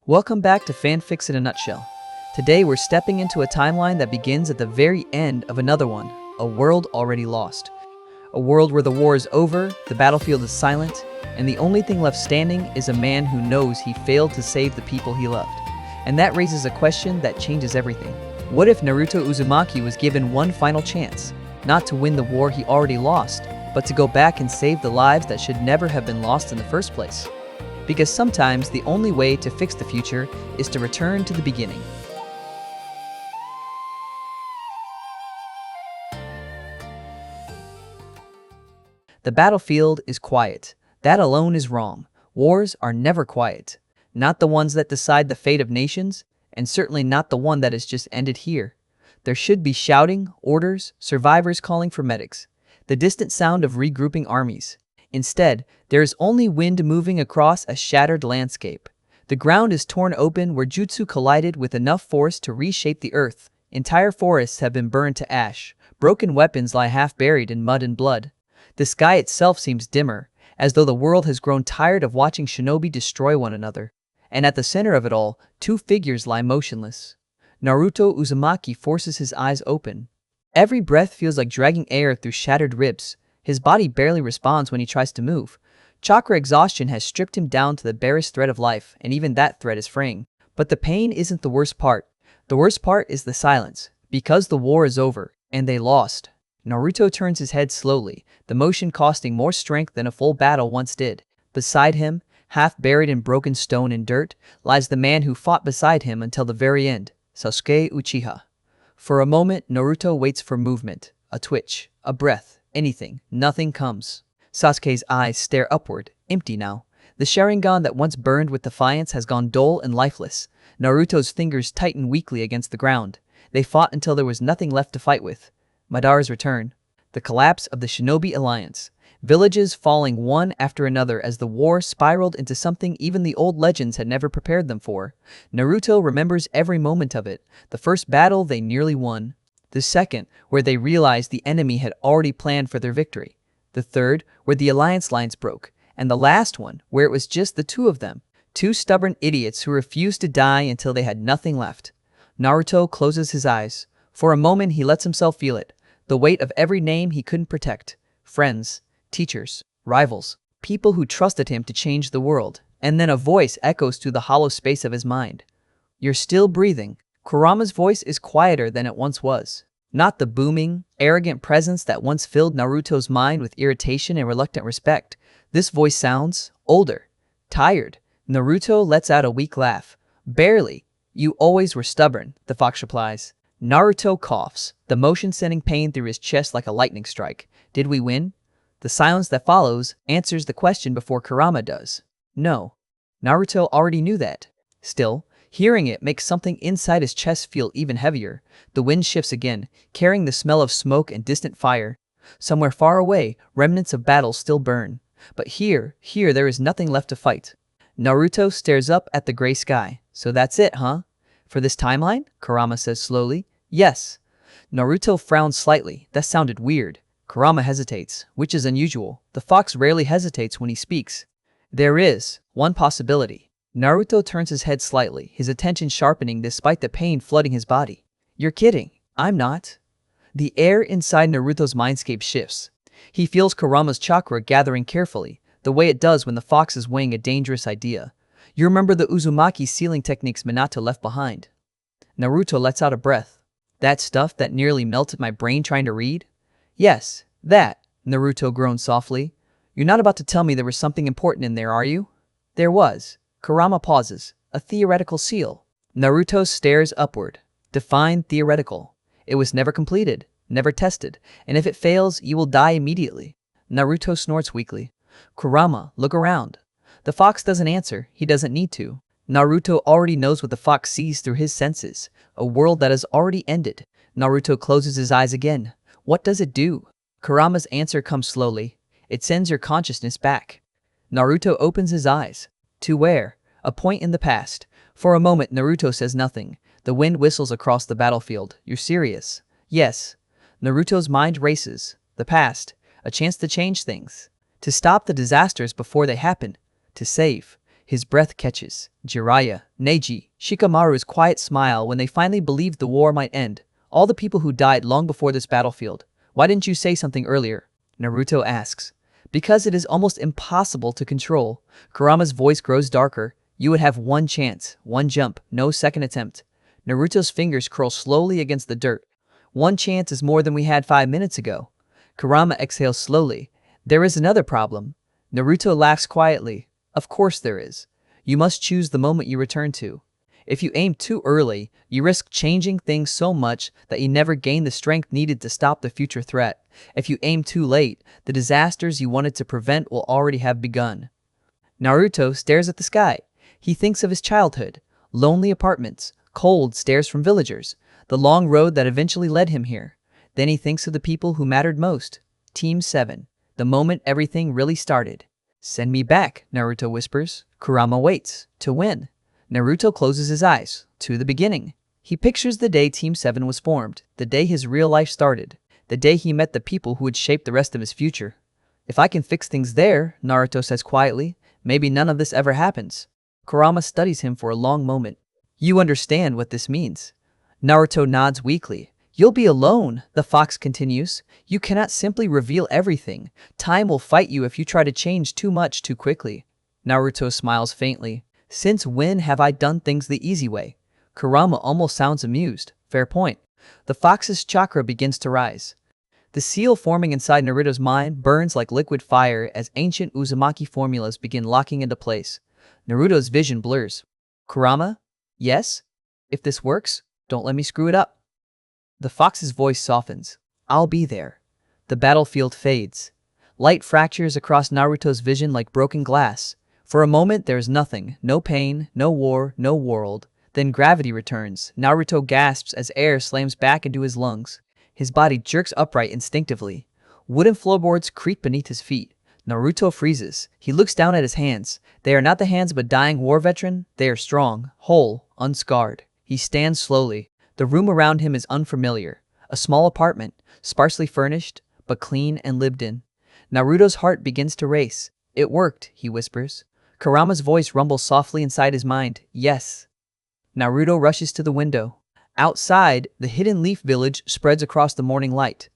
Welcome back to Fanfics in a Nutshell. Today we're stepping into a timeline that begins at the very end of another one, a world already lost. A world where the war is over, the battlefield is silent, and the only thing left standing is a man who knows he failed to save the people he loved. And that raises a question that changes everything. What if Naruto Uzumaki was given one final chance? Not to win the war he already lost, but to go back and save the lives that should never have been lost in the first place. Because sometimes the only way to fix the future is to return to the beginning. The battlefield is quiet. That alone is wrong. Wars are never quiet. Not the ones that decide the fate of nations, and certainly not the one that has just ended here. There should be shouting, orders, survivors calling for medics, the distant sound of regrouping armies. Instead, there is only wind moving across a shattered landscape. The ground is torn open where jutsu collided with enough force to reshape the earth. Entire forests have been burned to ash. Broken weapons lie half buried in mud and blood. The sky itself seems dimmer, as though the world has grown tired of watching shinobi destroy one another. And at the center of it all, two figures lie motionless. Naruto Uzumaki forces his eyes open. Every breath feels like dragging air through shattered ribs. His body barely responds when he tries to move. Chakra exhaustion has stripped him down to the barest thread of life, and even that thread is fraying. But the pain isn't the worst part. The worst part is the silence, because the war is over, and they lost. Naruto turns his head slowly, the motion costing more strength than a full battle once did. Beside him, half buried in broken stone and dirt, lies the man who fought beside him until the very end, Sasuke Uchiha. For a moment, Naruto waits for movement, a twitch, a breath, anything. Nothing comes. Sasuke's eyes stare upward, empty now. The Sharingan that once burned with defiance has gone dull and lifeless. Naruto's fingers tighten weakly against the ground. They fought until there was nothing left to fight with. Madara's return. The collapse of the Shinobi Alliance. Villages falling one after another as the war spiraled into something even the old legends had never prepared them for. Naruto remembers every moment of it. The first battle they nearly won. The second, where they realized the enemy had already planned for their victory. The third, where the alliance lines broke. And the last one, where it was just the two of them. Two stubborn idiots who refused to die until they had nothing left. Naruto closes his eyes. For a moment he lets himself feel it. The weight of every name he couldn't protect. Friends, teachers, rivals, people who trusted him to change the world. And then a voice echoes through the hollow space of his mind. You're still breathing. Kurama's voice is quieter than it once was. Not the booming, arrogant presence that once filled Naruto's mind with irritation and reluctant respect. This voice sounds older, tired. Naruto lets out a weak laugh. Barely. You always were stubborn, the fox replies. Naruto coughs, the motion sending pain through his chest like a lightning strike. Did we win? The silence that follows answers the question before Kurama does. No. Naruto already knew that. Still, hearing it makes something inside his chest feel even heavier. The wind shifts again, carrying the smell of smoke and distant fire. Somewhere far away, remnants of battle still burn. But here there is nothing left to fight. Naruto stares up at the gray sky. So that's it, huh? For this timeline? Kurama says slowly. Yes. Naruto frowns slightly. That sounded weird. Kurama hesitates, which is unusual. The fox rarely hesitates when he speaks. There is one possibility. Naruto turns his head slightly, his attention sharpening despite the pain flooding his body. You're kidding. I'm not. The air inside Naruto's mindscape shifts. He feels Kurama's chakra gathering carefully, the way it does when the fox is weighing a dangerous idea. You remember the Uzumaki sealing techniques Minato left behind. Naruto lets out a breath. That stuff that nearly melted my brain trying to read? Yes, that, Naruto groaned softly. You're not about to tell me there was something important in there, are you? There was. Kurama pauses. A theoretical seal. Naruto stares upward. Define theoretical. It was never completed, never tested, and if it fails, you will die immediately. Naruto snorts weakly. Kurama, look around. The fox doesn't answer. He doesn't need to. Naruto already knows what the fox sees through his senses. A world that has already ended. Naruto closes his eyes again. What does it do? Kurama's answer comes slowly. It sends your consciousness back. Naruto opens his eyes. To where? A point in the past. For a moment, Naruto says nothing. The wind whistles across the battlefield. You're serious? Yes. Naruto's mind races. The past. A chance to change things. To stop the disasters before they happen. To save. His breath catches. Jiraiya, Neji, Shikamaru's quiet smile when they finally believed the war might end. All the people who died long before this battlefield. Why didn't you say something earlier? Naruto asks. Because it is almost impossible to control. Kurama's voice grows darker. You would have one chance, one jump, no second attempt. Naruto's fingers curl slowly against the dirt. One chance is more than we had 5 minutes ago. Kurama exhales slowly. There is another problem. Naruto laughs quietly. Of course there is. You must choose the moment you return to. If you aim too early, you risk changing things so much that you never gain the strength needed to stop the future threat. If you aim too late, the disasters you wanted to prevent will already have begun. Naruto stares at the sky. He thinks of his childhood. Lonely apartments, cold stares from villagers, the long road that eventually led him here. Then he thinks of the people who mattered most. Team 7. The moment everything really started. Send me back, Naruto whispers. Kurama waits. To win. Naruto closes his eyes. To the beginning. He pictures the day Team 7 was formed, the day his real life started, the day he met the people who would shape the rest of his future. If I can fix things there, Naruto says quietly, maybe none of this ever happens. Kurama studies him for a long moment. You understand what this means. Naruto nods weakly. You'll be alone, the fox continues. You cannot simply reveal everything. Time will fight you if you try to change too much too quickly. Naruto smiles faintly. Since when have I done things the easy way? Kurama almost sounds amused. Fair point. The fox's chakra begins to rise. The seal forming inside Naruto's mind burns like liquid fire as ancient Uzumaki formulas begin locking into place. Naruto's vision blurs. Kurama? Yes? If this works, don't let me screw it up. The fox's voice softens. I'll be there. The battlefield fades. Light fractures across Naruto's vision like broken glass. For a moment there is nothing. No pain, no war, no world. Then gravity returns. Naruto gasps as air slams back into his lungs. His body jerks upright instinctively. Wooden floorboards creak beneath his feet. Naruto freezes. He looks down at his hands. They are not the hands of a dying war veteran. They are strong, whole, unscarred. He stands slowly. The room around him is unfamiliar. A small apartment, sparsely furnished, but clean and lived in. Naruto's heart begins to race. It worked, he whispers. Kurama's voice rumbles softly inside his mind. Yes. Naruto rushes to the window. Outside, the Hidden Leaf Village spreads across the morning light.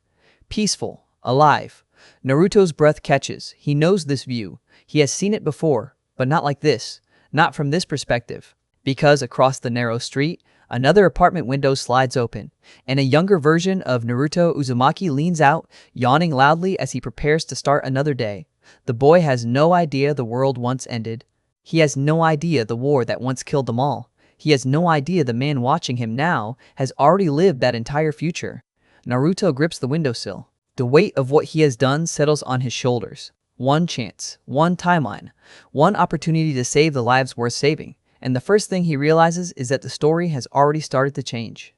Peaceful, alive. Naruto's breath catches. He knows this view. He has seen it before, but not like this. Not from this perspective. Because across the narrow street, another apartment window slides open, and a younger version of Naruto Uzumaki leans out, yawning loudly as he prepares to start another day. The boy has no idea the world once ended. He has no idea the war that once killed them all. He has no idea the man watching him now has already lived that entire future. Naruto grips the windowsill. The weight of what he has done settles on his shoulders. One chance, one timeline, one opportunity to save the lives worth saving. And the first thing he realizes is that the story has already started to change.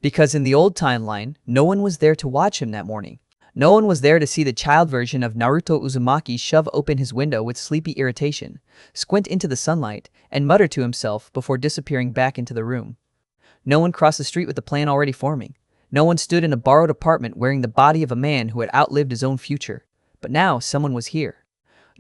Because in the old timeline, no one was there to watch him that morning. No one was there to see the child version of Naruto Uzumaki shove open his window with sleepy irritation, squint into the sunlight, and mutter to himself before disappearing back into the room. No one crossed the street with the plan already forming. No one stood in a borrowed apartment wearing the body of a man who had outlived his own future. But now someone was here.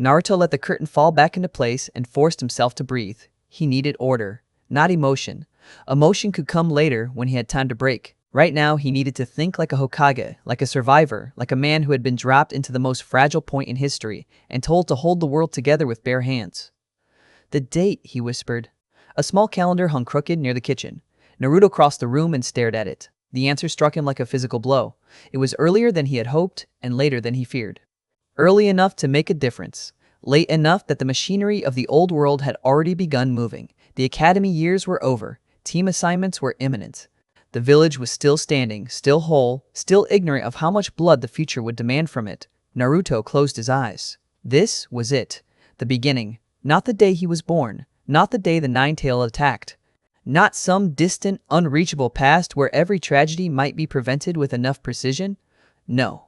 Naruto let the curtain fall back into place and forced himself to breathe. He needed order, not emotion. Emotion could come later when he had time to break. Right now, he needed to think like a Hokage, like a survivor, like a man who had been dropped into the most fragile point in history and told to hold the world together with bare hands. The date, he whispered. A small calendar hung crooked near the kitchen. Naruto crossed the room and stared at it. The answer struck him like a physical blow. It was earlier than he had hoped and later than he feared. Early enough to make a difference. Late enough that the machinery of the old world had already begun moving. The academy years were over. Team assignments were imminent. The village was still standing, still whole, still ignorant of how much blood the future would demand from it. Naruto closed his eyes. This was it. The beginning. Not the day he was born. Not the day the Nine-Tailed attacked. Not some distant, unreachable past where every tragedy might be prevented with enough precision. No.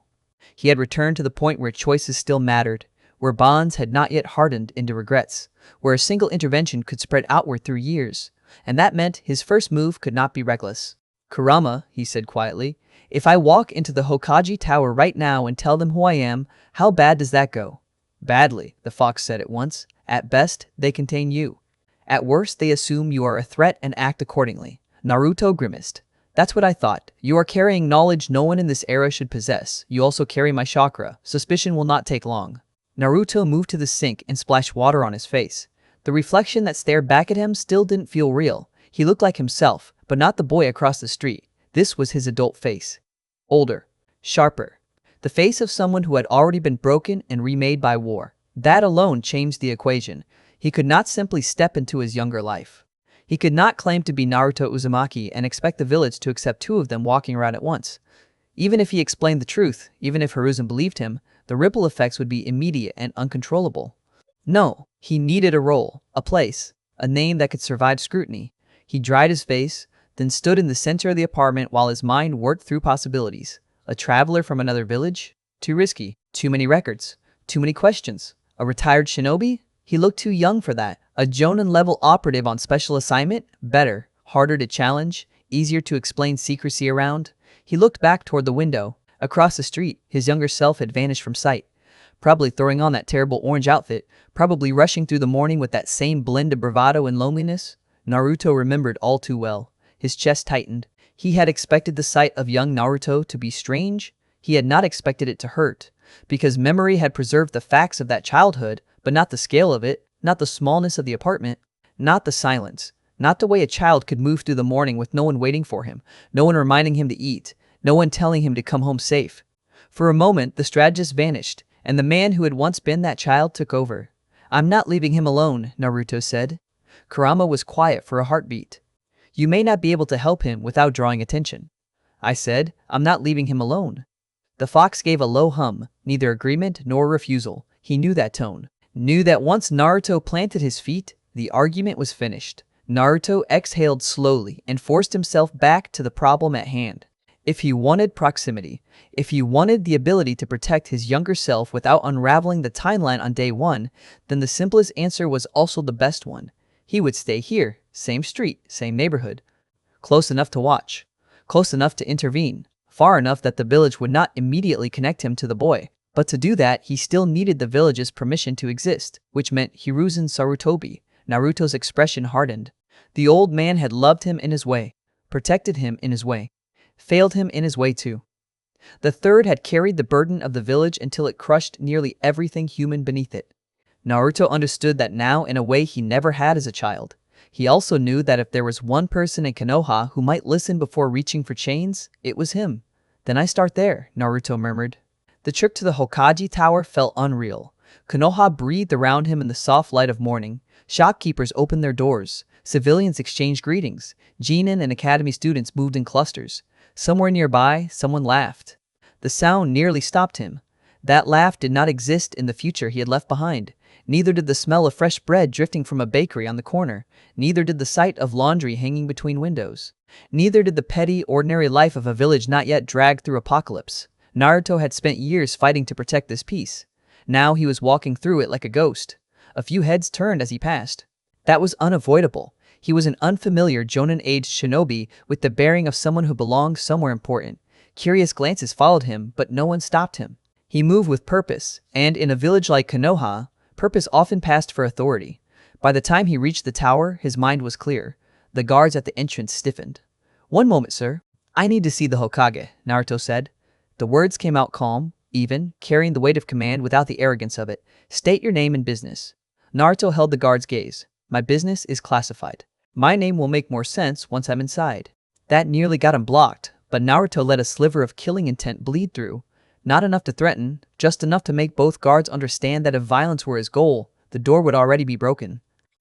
He had returned to the point where choices still mattered, where bonds had not yet hardened into regrets, where a single intervention could spread outward through years. And that meant his first move could not be reckless. Kurama, he said quietly, if I walk into the Hokage Tower right now and tell them who I am, how bad does that go? Badly, the fox said at once. At best, they contain you. At worst, they assume you are a threat and act accordingly. Naruto grimaced. That's what I thought. You are carrying knowledge no one in this era should possess. You also carry my chakra. Suspicion will not take long. Naruto moved to the sink and splashed water on his face. The reflection that stared back at him still didn't feel real. He looked like himself, but not the boy across the street. This was his adult face. Older. Sharper. The face of someone who had already been broken and remade by war. That alone changed the equation. He could not simply step into his younger life. He could not claim to be Naruto Uzumaki and expect the village to accept two of them walking around at once. Even if he explained the truth, even if Hiruzen believed him, the ripple effects would be immediate and uncontrollable. No, he needed a role, a place, a name that could survive scrutiny. He dried his face, then stood in the center of the apartment while his mind worked through possibilities. A traveler from another village? Too risky. Too many records. Too many questions. A retired shinobi? He looked too young for that. A Jonin-level operative on special assignment? Better. Harder to challenge. Easier to explain secrecy around. He looked back toward the window. Across the street, his younger self had vanished from sight. Probably throwing on that terrible orange outfit. Probably rushing through the morning with that same blend of bravado and loneliness. Naruto remembered all too well. His chest tightened. He had expected the sight of young Naruto to be strange. He had not expected it to hurt. Because memory had preserved the facts of that childhood, but not the scale of it, not the smallness of the apartment, not the silence, not the way a child could move through the morning with no one waiting for him, no one reminding him to eat, no one telling him to come home safe. For a moment, the strategist vanished, and the man who had once been that child took over. I'm not leaving him alone, Naruto said. Kurama was quiet for a heartbeat. You may not be able to help him without drawing attention. I said, I'm not leaving him alone. The fox gave a low hum, neither agreement nor refusal. He knew that tone. Knew that once Naruto planted his feet, the argument was finished. Naruto exhaled slowly and forced himself back to the problem at hand. If he wanted proximity, if he wanted the ability to protect his younger self without unraveling the timeline on day one, then the simplest answer was also the best one. He would stay here, same street, same neighborhood. Close enough to watch. Close enough to intervene. Far enough that the village would not immediately connect him to the boy. But to do that, he still needed the village's permission to exist, which meant Hiruzen Sarutobi. Naruto's expression hardened. The old man had loved him in his way, protected him in his way, failed him in his way too. The third had carried the burden of the village until it crushed nearly everything human beneath it. Naruto understood that now in a way he never had as a child. He also knew that if there was one person in Konoha who might listen before reaching for chains, it was him. Then I start there, Naruto murmured. The trip to the Hokage Tower felt unreal. Konoha breathed around him in the soft light of morning. Shopkeepers opened their doors. Civilians exchanged greetings. Genin and academy students moved in clusters. Somewhere nearby, someone laughed. The sound nearly stopped him. That laugh did not exist in the future he had left behind. Neither did the smell of fresh bread drifting from a bakery on the corner. Neither did the sight of laundry hanging between windows. Neither did the petty, ordinary life of a village not yet dragged through apocalypse. Naruto had spent years fighting to protect this peace. Now he was walking through it like a ghost. A few heads turned as he passed. That was unavoidable. He was an unfamiliar Jonin-aged shinobi with the bearing of someone who belonged somewhere important. Curious glances followed him, but no one stopped him. He moved with purpose, and in a village like Konoha, purpose often passed for authority. By the time he reached the tower, his mind was clear. The guards at the entrance stiffened. One moment, sir. I need to see the Hokage, Naruto said. The words came out calm, even, carrying the weight of command without the arrogance of it. State your name and business. Naruto held the guard's gaze. My business is classified. My name will make more sense once I'm inside. That nearly got him blocked, but Naruto let a sliver of killing intent bleed through. Not enough to threaten, just enough to make both guards understand that if violence were his goal, the door would already be broken.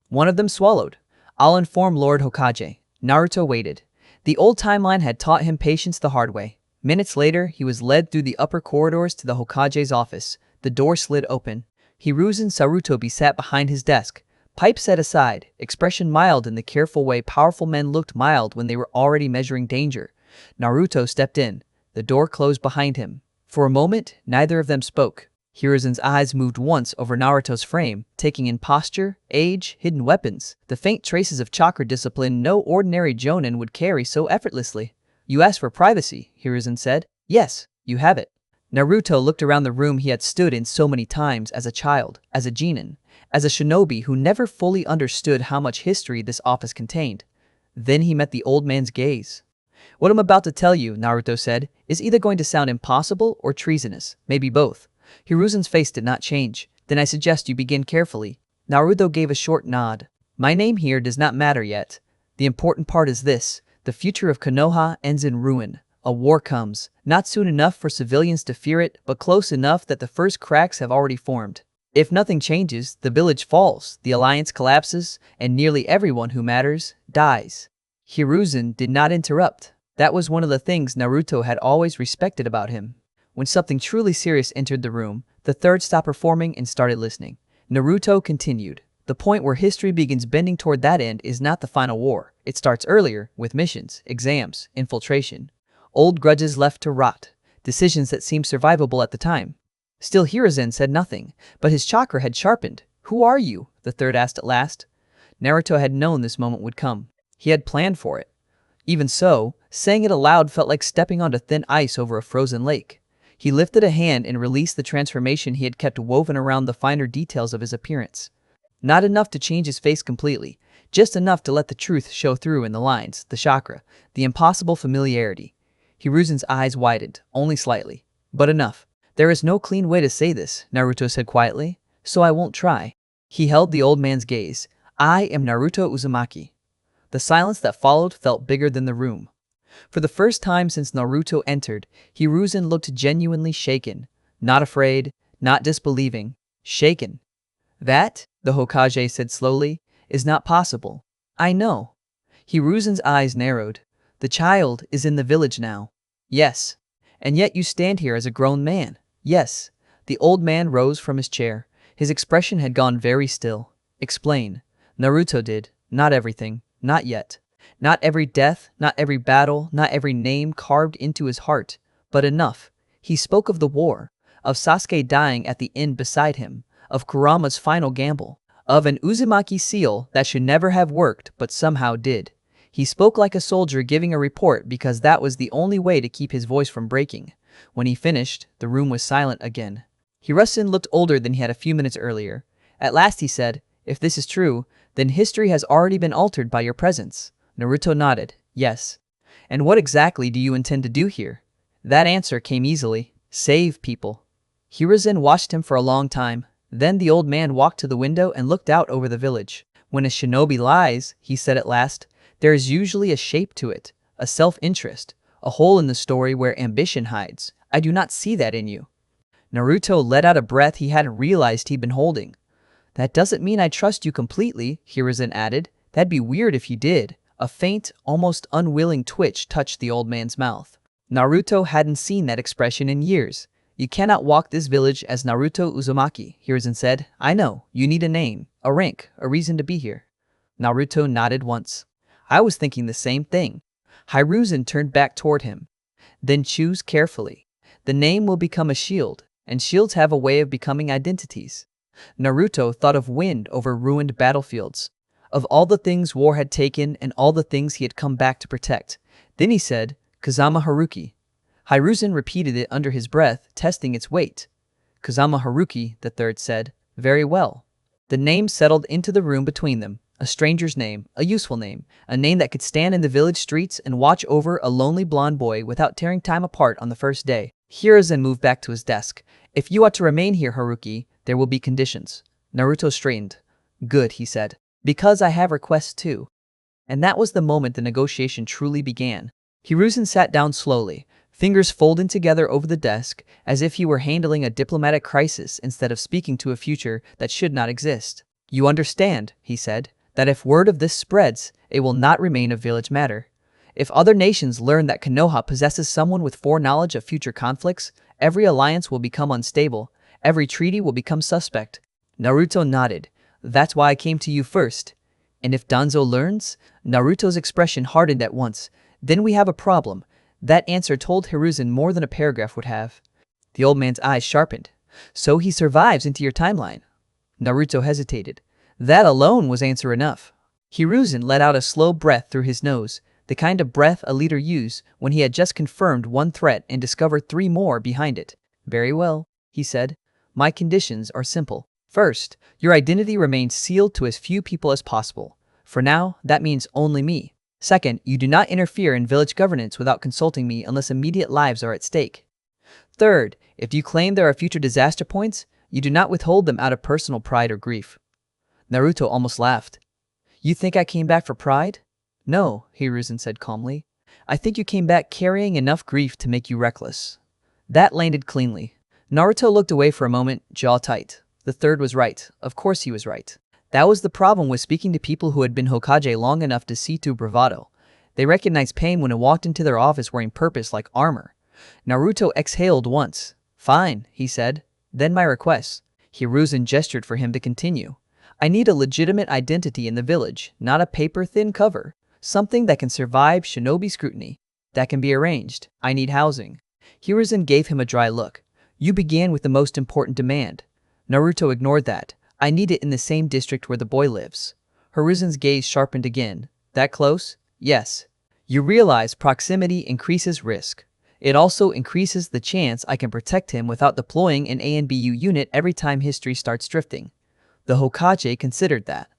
One of them swallowed. I'll inform Lord Hokage. Naruto waited. The old timeline had taught him patience the hard way. Minutes later, he was led through the upper corridors to the Hokage's office. The door slid open. Hiruzen Sarutobi sat behind his desk, pipe set aside, expression mild in the careful way powerful men looked mild when they were already measuring danger. Naruto stepped in. The door closed behind him. For a moment, neither of them spoke. Hiruzen's eyes moved once over Naruto's frame, taking in posture, age, hidden weapons, the faint traces of chakra discipline no ordinary jonin would carry so effortlessly. You asked for privacy, Hiruzen said. Yes, you have it. Naruto looked around the room he had stood in so many times as a child, as a genin, as a shinobi who never fully understood how much history this office contained. Then he met the old man's gaze. "What I'm about to tell you," Naruto said, "is either going to sound impossible or treasonous, maybe both." Hiruzen's face did not change. "Then I suggest you begin carefully." Naruto gave a short nod. "My name here does not matter yet. The important part is this: the future of Konoha ends in ruin. A war comes, not soon enough for civilians to fear it, but close enough that the first cracks have already formed. If nothing changes, the village falls, the alliance collapses, and nearly everyone who matters dies." Hiruzen did not interrupt. That was one of the things Naruto had always respected about him. When something truly serious entered the room, the third stopped performing and started listening. Naruto continued. "The point where history begins bending toward that end is not the final war. It starts earlier, with missions, exams, infiltration. Old grudges left to rot. Decisions that seemed survivable at the time." Still Hiruzen said nothing, but his chakra had sharpened. "Who are you?" the third asked at last. Naruto had known this moment would come. He had planned for it. Even so, saying it aloud felt like stepping onto thin ice over a frozen lake. He lifted a hand and released the transformation he had kept woven around the finer details of his appearance. Not enough to change his face completely, just enough to let the truth show through in the lines, the chakra, the impossible familiarity. Hiruzen's eyes widened, only slightly, but enough. "There is no clean way to say this," Naruto said quietly, "so I won't try." He held the old man's gaze. "I am Naruto Uzumaki." The silence that followed felt bigger than the room. For the first time since Naruto entered, Hiruzen looked genuinely shaken. Not afraid, not disbelieving. Shaken. "That," the Hokage said slowly, "is not possible." "I know." Hiruzen's eyes narrowed. "The child is in the village now." "Yes." "And yet you stand here as a grown man." "Yes." The old man rose from his chair. His expression had gone very still. "Explain." Naruto did. "Not everything. Not yet. Not every death, not every battle, not every name carved into his heart. But enough." He spoke of the war, of Sasuke dying at the inn beside him, of Kurama's final gamble, of an Uzumaki seal that should never have worked but somehow did. He spoke like a soldier giving a report because that was the only way to keep his voice from breaking. When he finished, the room was silent again. Hiruzen looked older than he had a few minutes earlier. At last he said, "If this is true, then history has already been altered by your presence." Naruto nodded. "Yes." "And what exactly do you intend to do here?" That answer came easily. "Save people." Hiruzen watched him for a long time. Then the old man walked to the window and looked out over the village. "When a shinobi lies," he said at last, "there is usually a shape to it, a self-interest, a hole in the story where ambition hides. I do not see that in you." Naruto let out a breath he hadn't realized he'd been holding. "That doesn't mean I trust you completely," Hiruzen added. "That'd be weird if you did." A faint, almost unwilling twitch touched the old man's mouth. Naruto hadn't seen that expression in years. "You cannot walk this village as Naruto Uzumaki," Hiruzen said. "I know, you need a name, a rank, a reason to be here." Naruto nodded once. "I was thinking the same thing." Hiruzen turned back toward him. "Then choose carefully. The name will become a shield, and shields have a way of becoming identities." Naruto thought of wind over ruined battlefields, of all the things war had taken and all the things he had come back to protect. Then he said, "Kazama Haruki." Hiruzen repeated it under his breath, testing its weight. "Kazama Haruki," the third said. "Very well." The name settled into the room between them. A stranger's name, a useful name, a name that could stand in the village streets and watch over a lonely blonde boy without tearing time apart on the first day. Hiruzen moved back to his desk. "If you are to remain here, Haruki, there will be conditions." Naruto straightened. "Good," he said. "Because I have requests too." And that was the moment the negotiation truly began. Hiruzen sat down slowly, fingers folded together over the desk, as if he were handling a diplomatic crisis instead of speaking to a future that should not exist. "You understand," he said, "that if word of this spreads, it will not remain a village matter. If other nations learn that Konoha possesses someone with foreknowledge of future conflicts, every alliance will become unstable, every treaty will become suspect." Naruto nodded. "That's why I came to you first." "And if Danzo learns?" Naruto's expression hardened at once. "Then we have a problem." That answer told Hiruzen more than a paragraph would have. The old man's eyes sharpened. "So he survives into your timeline?" Naruto hesitated. That alone was answer enough. Hiruzen let out a slow breath through his nose, the kind of breath a leader uses when he had just confirmed one threat and discovered three more behind it. Very well, he said. My conditions are simple. First, your identity remains sealed to as few people as possible. For now, that means only me. Second, you do not interfere in village governance without consulting me unless immediate lives are at stake. Third, if you claim there are future disaster points, you do not withhold them out of personal pride or grief. Naruto almost laughed. You think I came back for pride? No, Hiruzen said calmly. I think you came back carrying enough grief to make you reckless. That landed cleanly. Naruto looked away for a moment, jaw tight. The third was right. Of course he was right. That was the problem with speaking to people who had been Hokage long enough to see through bravado. They recognized pain when it walked into their office wearing purpose like armor. Naruto exhaled once. Fine, he said. Then my request. Hiruzen gestured for him to continue. I need a legitimate identity in the village, not a paper-thin cover. Something that can survive shinobi scrutiny. That can be arranged. I need housing. Hiruzen gave him a dry look. You began with the most important demand. Naruto ignored that. I need it in the same district where the boy lives. Hiruzen's gaze sharpened again. That close? Yes. You realize proximity increases risk. It also increases the chance I can protect him without deploying an ANBU unit every time history starts drifting. The Hokage considered that.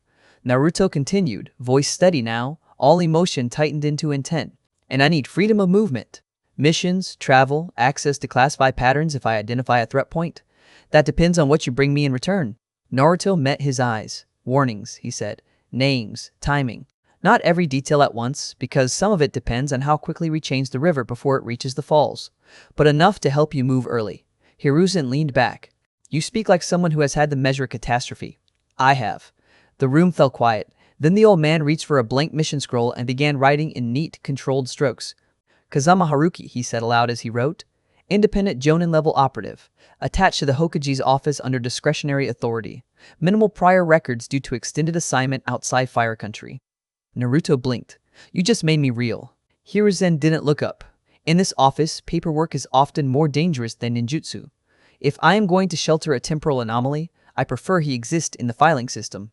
Naruto continued, voice steady now, all emotion tightened into intent. And I need freedom of movement. Missions, travel, access to classified patterns if I identify a threat point. That depends on what you bring me in return. Naruto met his eyes. Warnings, he said. Names, timing. Not every detail at once, because some of it depends on how quickly we change the river before it reaches the falls. But enough to help you move early. Hiruzen leaned back. You speak like someone who has had to measure catastrophe. I have. The room fell quiet. Then the old man reached for a blank mission scroll and began writing in neat, controlled strokes. Kazama Haruki, he said aloud as he wrote. Independent Jonin-level operative. Attached to the Hokage's office under discretionary authority. Minimal prior records due to extended assignment outside Fire Country. Naruto blinked. You just made me real. Hiruzen didn't look up. In this office, paperwork is often more dangerous than ninjutsu. If I am going to shelter a temporal anomaly, I prefer he exist in the filing system.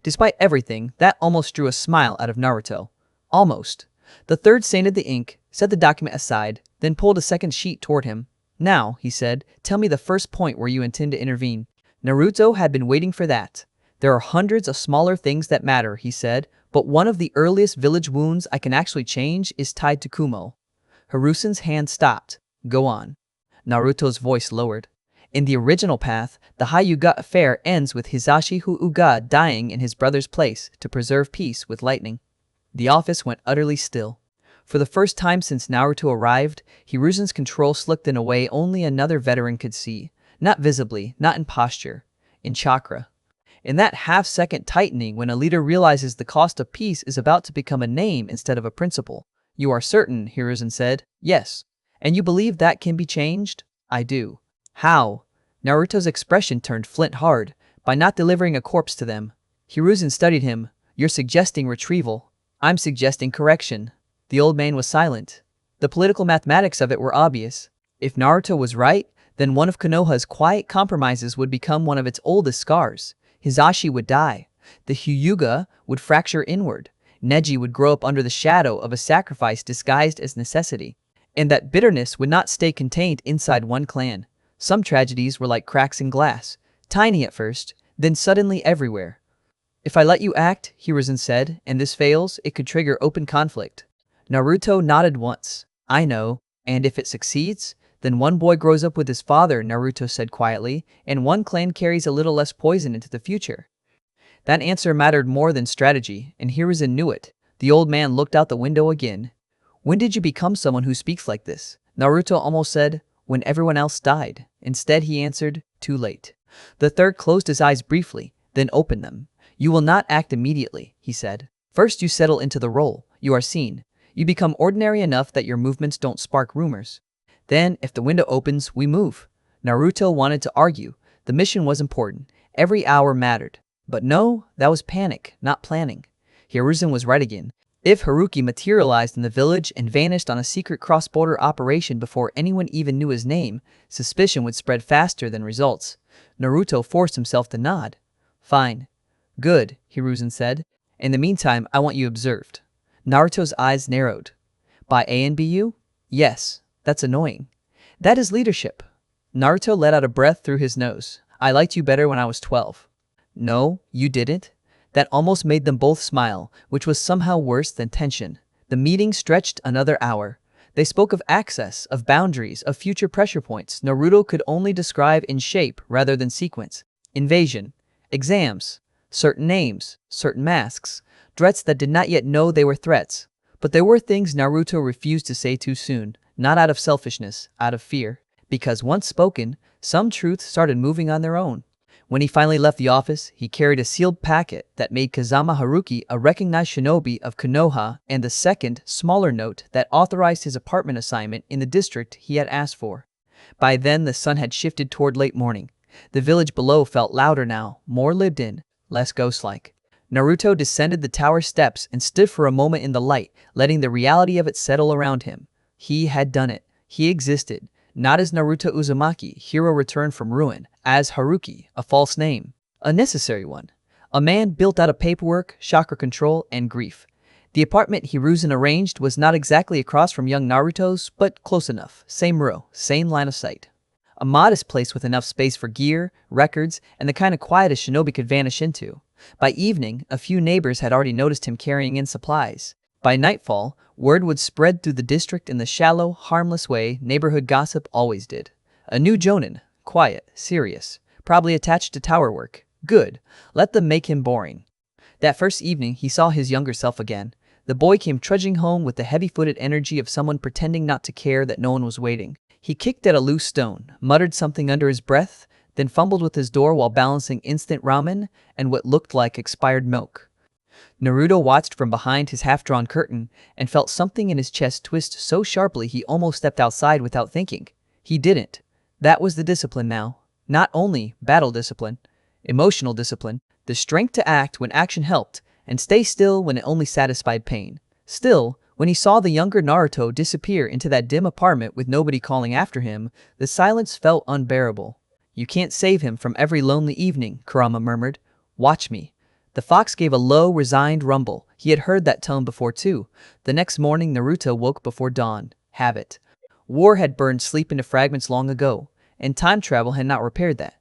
Despite everything, that almost drew a smile out of Naruto. Almost. The third sanded the ink, set the document aside, then pulled a second sheet toward him. Now, he said, tell me the first point where you intend to intervene. Naruto had been waiting for that. There are hundreds of smaller things that matter, he said, but one of the earliest village wounds I can actually change is tied to Kumo. Hiruzen's hand stopped. Go on. Naruto's voice lowered. In the original path, the Hyuga affair ends with Hisashi Hyuga dying in his brother's place to preserve peace with lightning. The office went utterly still. For the first time since Naruto arrived, Hiruzen's control slipped in a way only another veteran could see. Not visibly, not in posture, in chakra. In that half-second tightening when a leader realizes the cost of peace is about to become a name instead of a principle. You are certain, Hiruzen said. Yes. And you believe that can be changed? I do. How? Naruto's expression turned flint hard. By not delivering a corpse to them. Hiruzen studied him. You're suggesting retrieval. I'm suggesting correction. The old man was silent. The political mathematics of it were obvious. If Naruto was right, then one of Konoha's quiet compromises would become one of its oldest scars. Hisashi would die. The Hyuga would fracture inward. Neji would grow up under the shadow of a sacrifice disguised as necessity. And that bitterness would not stay contained inside one clan. Some tragedies were like cracks in glass. Tiny at first, then suddenly everywhere. If I let you act, Hiruzen said, and this fails, it could trigger open conflict. Naruto nodded once. I know. And if it succeeds? Then one boy grows up with his father, Naruto said quietly, and one clan carries a little less poison into the future. That answer mattered more than strategy, and Hiruzen knew it. The old man looked out the window again. When did you become someone who speaks like this? Naruto almost said, when everyone else died. Instead he answered, too late. The third closed his eyes briefly, then opened them. You will not act immediately, he said. First you settle into the role. You are seen. You become ordinary enough that your movements don't spark rumors. Then, if the window opens, we move. Naruto wanted to argue. The mission was important. Every hour mattered. But no, that was panic, not planning. Hiruzen was right again. If Haruki materialized in the village and vanished on a secret cross-border operation before anyone even knew his name, suspicion would spread faster than results. Naruto forced himself to nod. Fine. Good, Hiruzen said. In the meantime, I want you observed. Naruto's eyes narrowed. By ANBU? Yes. That's annoying. That is leadership. Naruto let out a breath through his nose. I liked you better when I was 12. No, you didn't? That almost made them both smile, which was somehow worse than tension. The meeting stretched another hour. They spoke of access, of boundaries, of future pressure points Naruto could only describe in shape rather than sequence. Invasion, exams, certain names, certain masks, threats that did not yet know they were threats. But there were things Naruto refused to say too soon, not out of selfishness, out of fear. Because once spoken, some truths started moving on their own. When he finally left the office, he carried a sealed packet that made Kazama Haruki a recognized shinobi of Konoha and the second, smaller note that authorized his apartment assignment in the district he had asked for. By then, the sun had shifted toward late morning. The village below felt louder now, more lived in, less ghost-like. Naruto descended the tower steps and stood for a moment in the light, letting the reality of it settle around him. He had done it. He existed. Not as Naruto Uzumaki, hero returned from ruin, as Haruki, a false name, a necessary one. A man built out of paperwork, chakra control, and grief. The apartment Hiruzen arranged was not exactly across from young Naruto's, but close enough. Same row, same line of sight. A modest place with enough space for gear, records, and the kind of quiet a shinobi could vanish into. By evening, a few neighbors had already noticed him carrying in supplies. By nightfall, word would spread through the district in the shallow, harmless way neighborhood gossip always did. A new jonin, quiet, serious, probably attached to tower work. Good, let them make him boring. That first evening, he saw his younger self again. The boy came trudging home with the heavy-footed energy of someone pretending not to care that no one was waiting. He kicked at a loose stone, muttered something under his breath, then fumbled with his door while balancing instant ramen and what looked like expired milk. Naruto watched from behind his half-drawn curtain and felt something in his chest twist so sharply he almost stepped outside without thinking. He didn't. That was the discipline now. Not only battle discipline, emotional discipline, the strength to act when action helped, and stay still when it only satisfied pain. Still, when he saw the younger Naruto disappear into that dim apartment with nobody calling after him, the silence felt unbearable. You can't save him from every lonely evening, Kurama murmured. Watch me. The fox gave a low, resigned rumble. He had heard that tone before too. The next morning Naruto woke before dawn. Have it. War had burned sleep into fragments long ago, and time travel had not repaired that.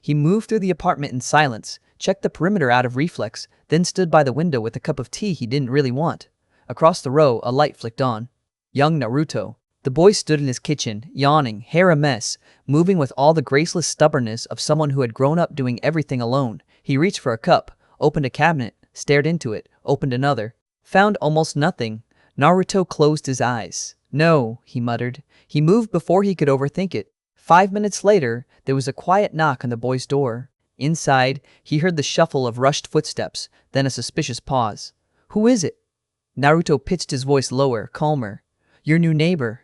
He moved through the apartment in silence, checked the perimeter out of reflex, then stood by the window with a cup of tea he didn't really want. Across the row, a light flicked on. Young Naruto. The boy stood in his kitchen, yawning, hair a mess, moving with all the graceless stubbornness of someone who had grown up doing everything alone. He reached for a cup, opened a cabinet, stared into it, opened another. Found almost nothing. Naruto closed his eyes. No, he muttered. He moved before he could overthink it. 5 minutes later, there was a quiet knock on the boy's door. Inside, he heard the shuffle of rushed footsteps, then a suspicious pause. Who is it? Naruto pitched his voice lower, calmer. Your new neighbor.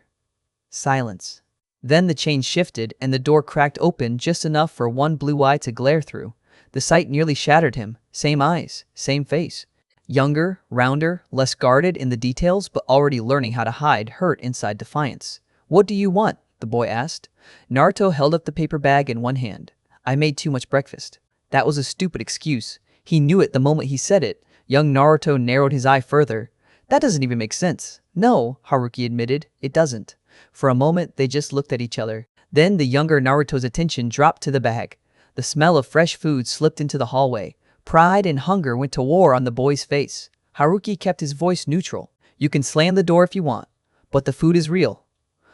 Silence. Then the chain shifted and the door cracked open just enough for one blue eye to glare through. The sight nearly shattered him. Same eyes, same face. Younger, rounder, less guarded in the details, but already learning how to hide hurt inside defiance. What do you want? The boy asked. Naruto held up the paper bag in one hand. I made too much breakfast. That was a stupid excuse. He knew it the moment he said it. Young Naruto narrowed his eye further. That doesn't even make sense. No, Haruki admitted, it doesn't. For a moment, they just looked at each other. Then the younger Naruto's attention dropped to the bag. The smell of fresh food slipped into the hallway. Pride and hunger went to war on the boy's face. Haruki kept his voice neutral. You can slam the door if you want, but the food is real.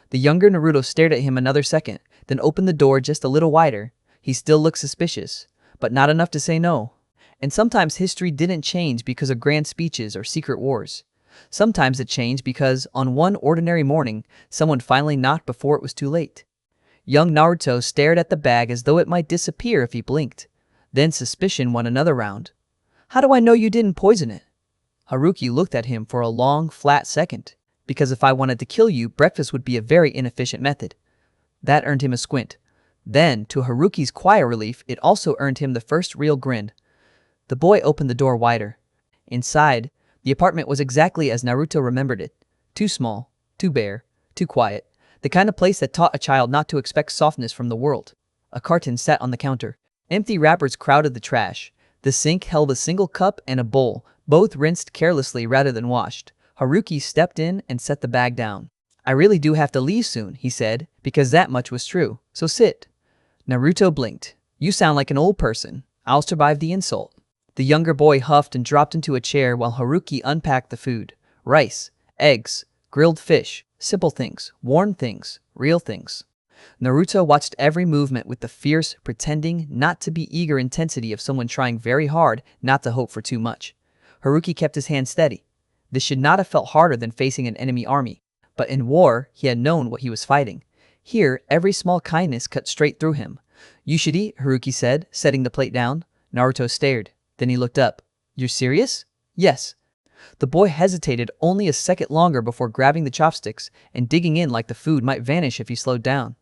The younger Naruto stared at him another second, then opened the door just a little wider. He still looked suspicious, but not enough to say no. And sometimes history didn't change because of grand speeches or secret wars. Sometimes it changed because, on one ordinary morning, someone finally knocked before it was too late. Young Naruto stared at the bag as though it might disappear if he blinked. Then suspicion won another round. How do I know you didn't poison it? Haruki looked at him for a long, flat second. Because if I wanted to kill you, breakfast would be a very inefficient method. That earned him a squint. Then, to Haruki's quiet relief, it also earned him the first real grin. The boy opened the door wider. Inside, the apartment was exactly as Naruto remembered it. Too small, too bare, too quiet. The kind of place that taught a child not to expect softness from the world. A carton sat on the counter. Empty wrappers crowded the trash. The sink held a single cup and a bowl, both rinsed carelessly rather than washed. Haruki stepped in and set the bag down. I really do have to leave soon, he said, because that much was true. So sit. Naruto blinked. You sound like an old person. I'll survive the insult. The younger boy huffed and dropped into a chair while Haruki unpacked the food. Rice, eggs, grilled fish, simple things, worn things, real things. Naruto watched every movement with the fierce, pretending not to be eager intensity of someone trying very hard not to hope for too much. Haruki kept his hand steady. This should not have felt harder than facing an enemy army, but in war, he had known what he was fighting. Here, every small kindness cut straight through him. You should eat, Haruki said, setting the plate down. Naruto stared. Then he looked up. You're serious? Yes. The boy hesitated only a second longer before grabbing the chopsticks and digging in like the food might vanish if he slowed down.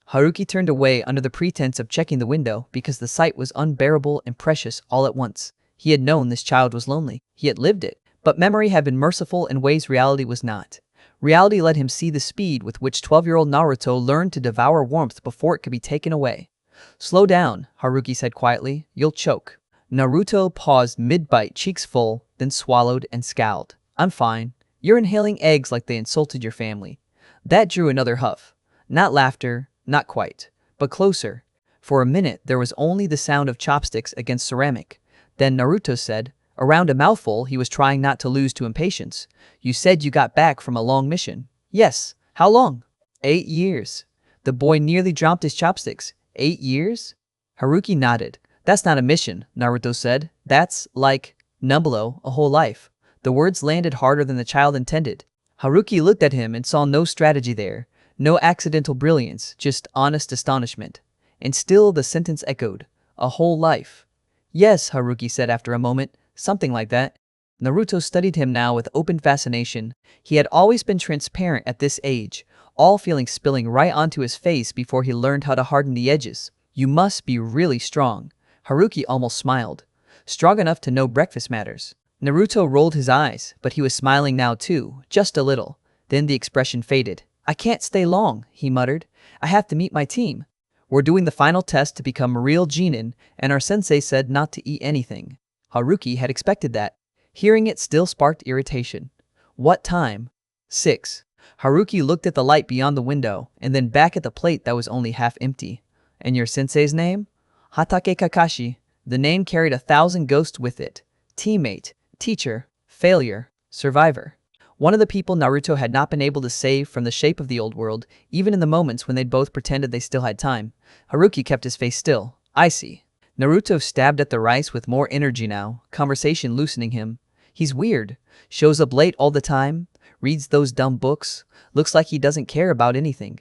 Haruki turned away under the pretense of checking the window because the sight was unbearable and precious all at once. He had known this child was lonely. He had lived it. But memory had been merciful in ways reality was not. Reality let him see the speed with which 12-year-old Naruto learned to devour warmth before it could be taken away. Slow down, Haruki said quietly. You'll choke. Naruto paused mid-bite, cheeks full, then swallowed and scowled. I'm fine. You're inhaling eggs like they insulted your family. That drew another huff. Not laughter, not quite, but closer. For a minute, there was only the sound of chopsticks against ceramic. Then Naruto said, around a mouthful he was trying not to lose to impatience. You said you got back from a long mission. Yes. How long? 8 years. The boy nearly dropped his chopsticks. 8 years? Haruki nodded. That's not a mission, Naruto said. That's like, Numblo, a whole life. The words landed harder than the child intended. Haruki looked at him and saw no strategy there. No accidental brilliance, just honest astonishment. And still the sentence echoed. A whole life. Yes, Haruki said after a moment. Something like that. Naruto studied him now with open fascination. He had always been transparent at this age, all feelings spilling right onto his face before he learned how to harden the edges. You must be really strong. Haruki almost smiled. Strong enough to know breakfast matters. Naruto rolled his eyes, but he was smiling now too, just a little. Then the expression faded. I can't stay long, he muttered. I have to meet my team. We're doing the final test to become real genin, and our sensei said not to eat anything. Haruki had expected that. Hearing it still sparked irritation. What time? 6. Haruki looked at the light beyond the window, and then back at the plate that was only half empty. And your sensei's name? Hatake Kakashi. The name carried 1,000 ghosts with it. Teammate, teacher, failure, survivor. One of the people Naruto had not been able to save from the shape of the old world, even in the moments when they'd both pretended they still had time. Haruki kept his face still. I see. Naruto stabbed at the rice with more energy now, conversation loosening him. He's weird. Shows up late all the time. Reads those dumb books. Looks like he doesn't care about anything.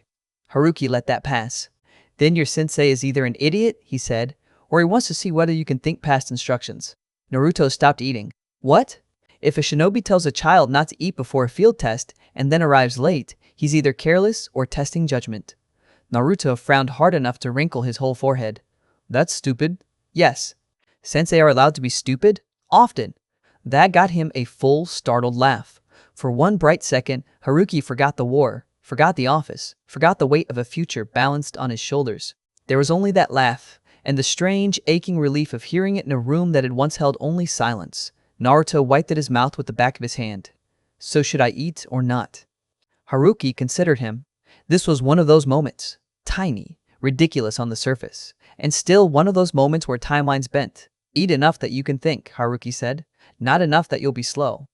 Haruki let that pass. Then your sensei is either an idiot, he said, or he wants to see whether you can think past instructions. Naruto stopped eating. What? If a shinobi tells a child not to eat before a field test and then arrives late, he's either careless or testing judgment. Naruto frowned hard enough to wrinkle his whole forehead. That's stupid. Yes. Sensei are allowed to be stupid? Often. That got him a full, startled laugh. For one bright second, Haruki forgot the war, forgot the office, forgot the weight of a future balanced on his shoulders. There was only that laugh, and the strange, aching relief of hearing it in a room that had once held only silence. Naruto wiped at his mouth with the back of his hand. So should I eat or not? Haruki considered him. This was one of those moments. Tiny, ridiculous on the surface, and still one of those moments where timelines bent. Eat enough that you can think, Haruki said. Not enough that you'll be slow.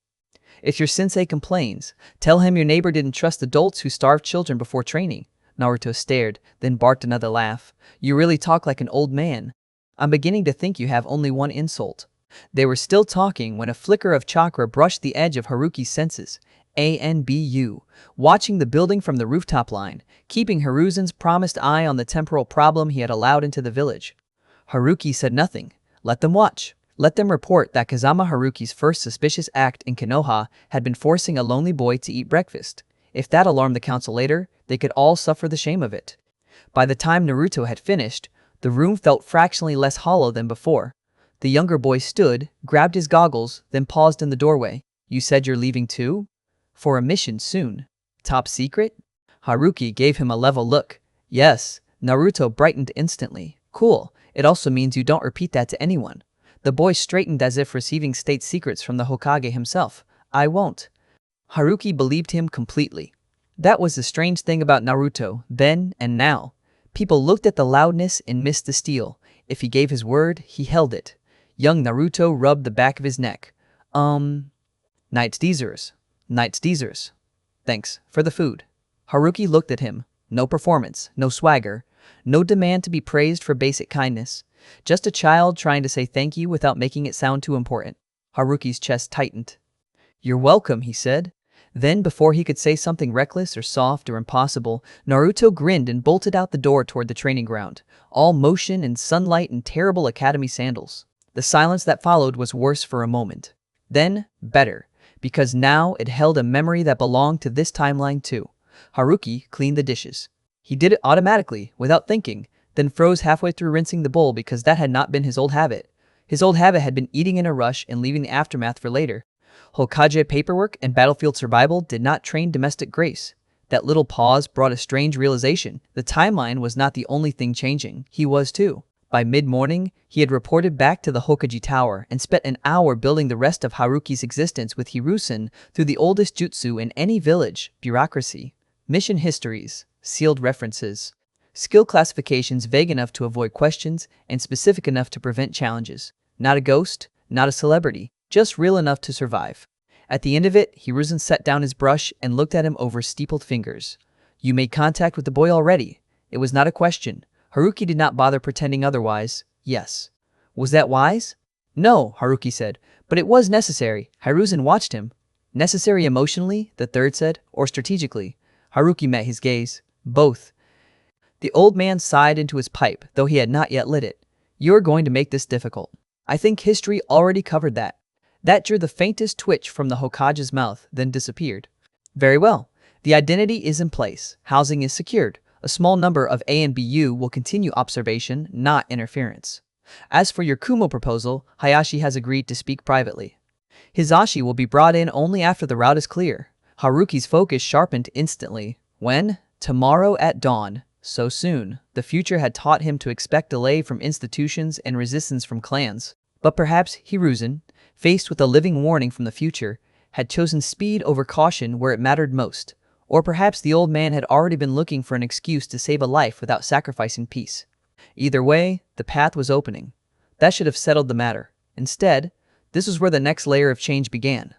If your sensei complains, tell him your neighbor didn't trust adults who starved children before training. Naruto stared, then barked another laugh. You really talk like an old man. I'm beginning to think you have only one insult. They were still talking when a flicker of chakra brushed the edge of Haruki's senses. ANBU, watching the building from the rooftop line, keeping Hiruzen's promised eye on the temporal problem he had allowed into the village. Haruki said nothing. Let them watch. Let them report that Kazama Haruki's first suspicious act in Konoha had been forcing a lonely boy to eat breakfast. If that alarmed the council later, they could all suffer the shame of it. By the time Naruto had finished, the room felt fractionally less hollow than before. The younger boy stood, grabbed his goggles, then paused in the doorway. You said you're leaving too? For a mission soon. Top secret? Haruki gave him a level look. Yes. Naruto brightened instantly. Cool. It also means you don't repeat that to anyone. The boy straightened as if receiving state secrets from the Hokage himself. I won't. Haruki believed him completely. That was the strange thing about Naruto, then and now. People looked at the loudness and missed the steel. If he gave his word, he held it. Young Naruto rubbed the back of his neck. Knight's Deezers. Knight's Deezers. Thanks for the food. Haruki looked at him. No performance, no swagger, no demand to be praised for basic kindness. Just a child trying to say thank you without making it sound too important. Haruki's chest tightened. You're welcome, he said. Then, before he could say something reckless or soft or impossible, Naruto grinned and bolted out the door toward the training ground, all motion and sunlight and terrible academy sandals. The silence that followed was worse for a moment. Then, better, because now it held a memory that belonged to this timeline too. Haruki cleaned the dishes. He did it automatically, without thinking, then froze halfway through rinsing the bowl because that had not been his old habit. His old habit had been eating in a rush and leaving the aftermath for later. Hokage paperwork and battlefield survival did not train domestic grace. That little pause brought a strange realization. The timeline was not the only thing changing. He was too. By mid-morning, he had reported back to the Hokage Tower and spent an hour building the rest of Haruki's existence with Hiruzen through the oldest jutsu in any village, bureaucracy, mission histories, sealed references, skill classifications vague enough to avoid questions and specific enough to prevent challenges. Not a ghost, not a celebrity, just real enough to survive. At the end of it, Hiruzen set down his brush and looked at him over steepled fingers. You made contact with the boy already. It was not a question. Haruki did not bother pretending otherwise. Yes. Was that wise? No, Haruki said, but it was necessary. Hiruzen watched him. Necessary emotionally, the third said, or strategically? Haruki met his gaze. Both. The old man sighed into his pipe, though he had not yet lit it. You're going to make this difficult. I think history already covered that. That drew the faintest twitch from the Hokage's mouth, then disappeared. Very well. The identity is in place. Housing is secured. A small number of A and BU will continue observation, not interference. As for your Kumo proposal, Hayashi has agreed to speak privately. Hizashi will be brought in only after the route is clear. Haruki's focus sharpened instantly. When? Tomorrow at dawn. So soon. The future had taught him to expect delay from institutions and resistance from clans. But perhaps Hiruzen, faced with a living warning from the future, had chosen speed over caution where it mattered most. Or perhaps the old man had already been looking for an excuse to save a life without sacrificing peace. Either way, the path was opening. That should have settled the matter. Instead, this was where the next layer of change began.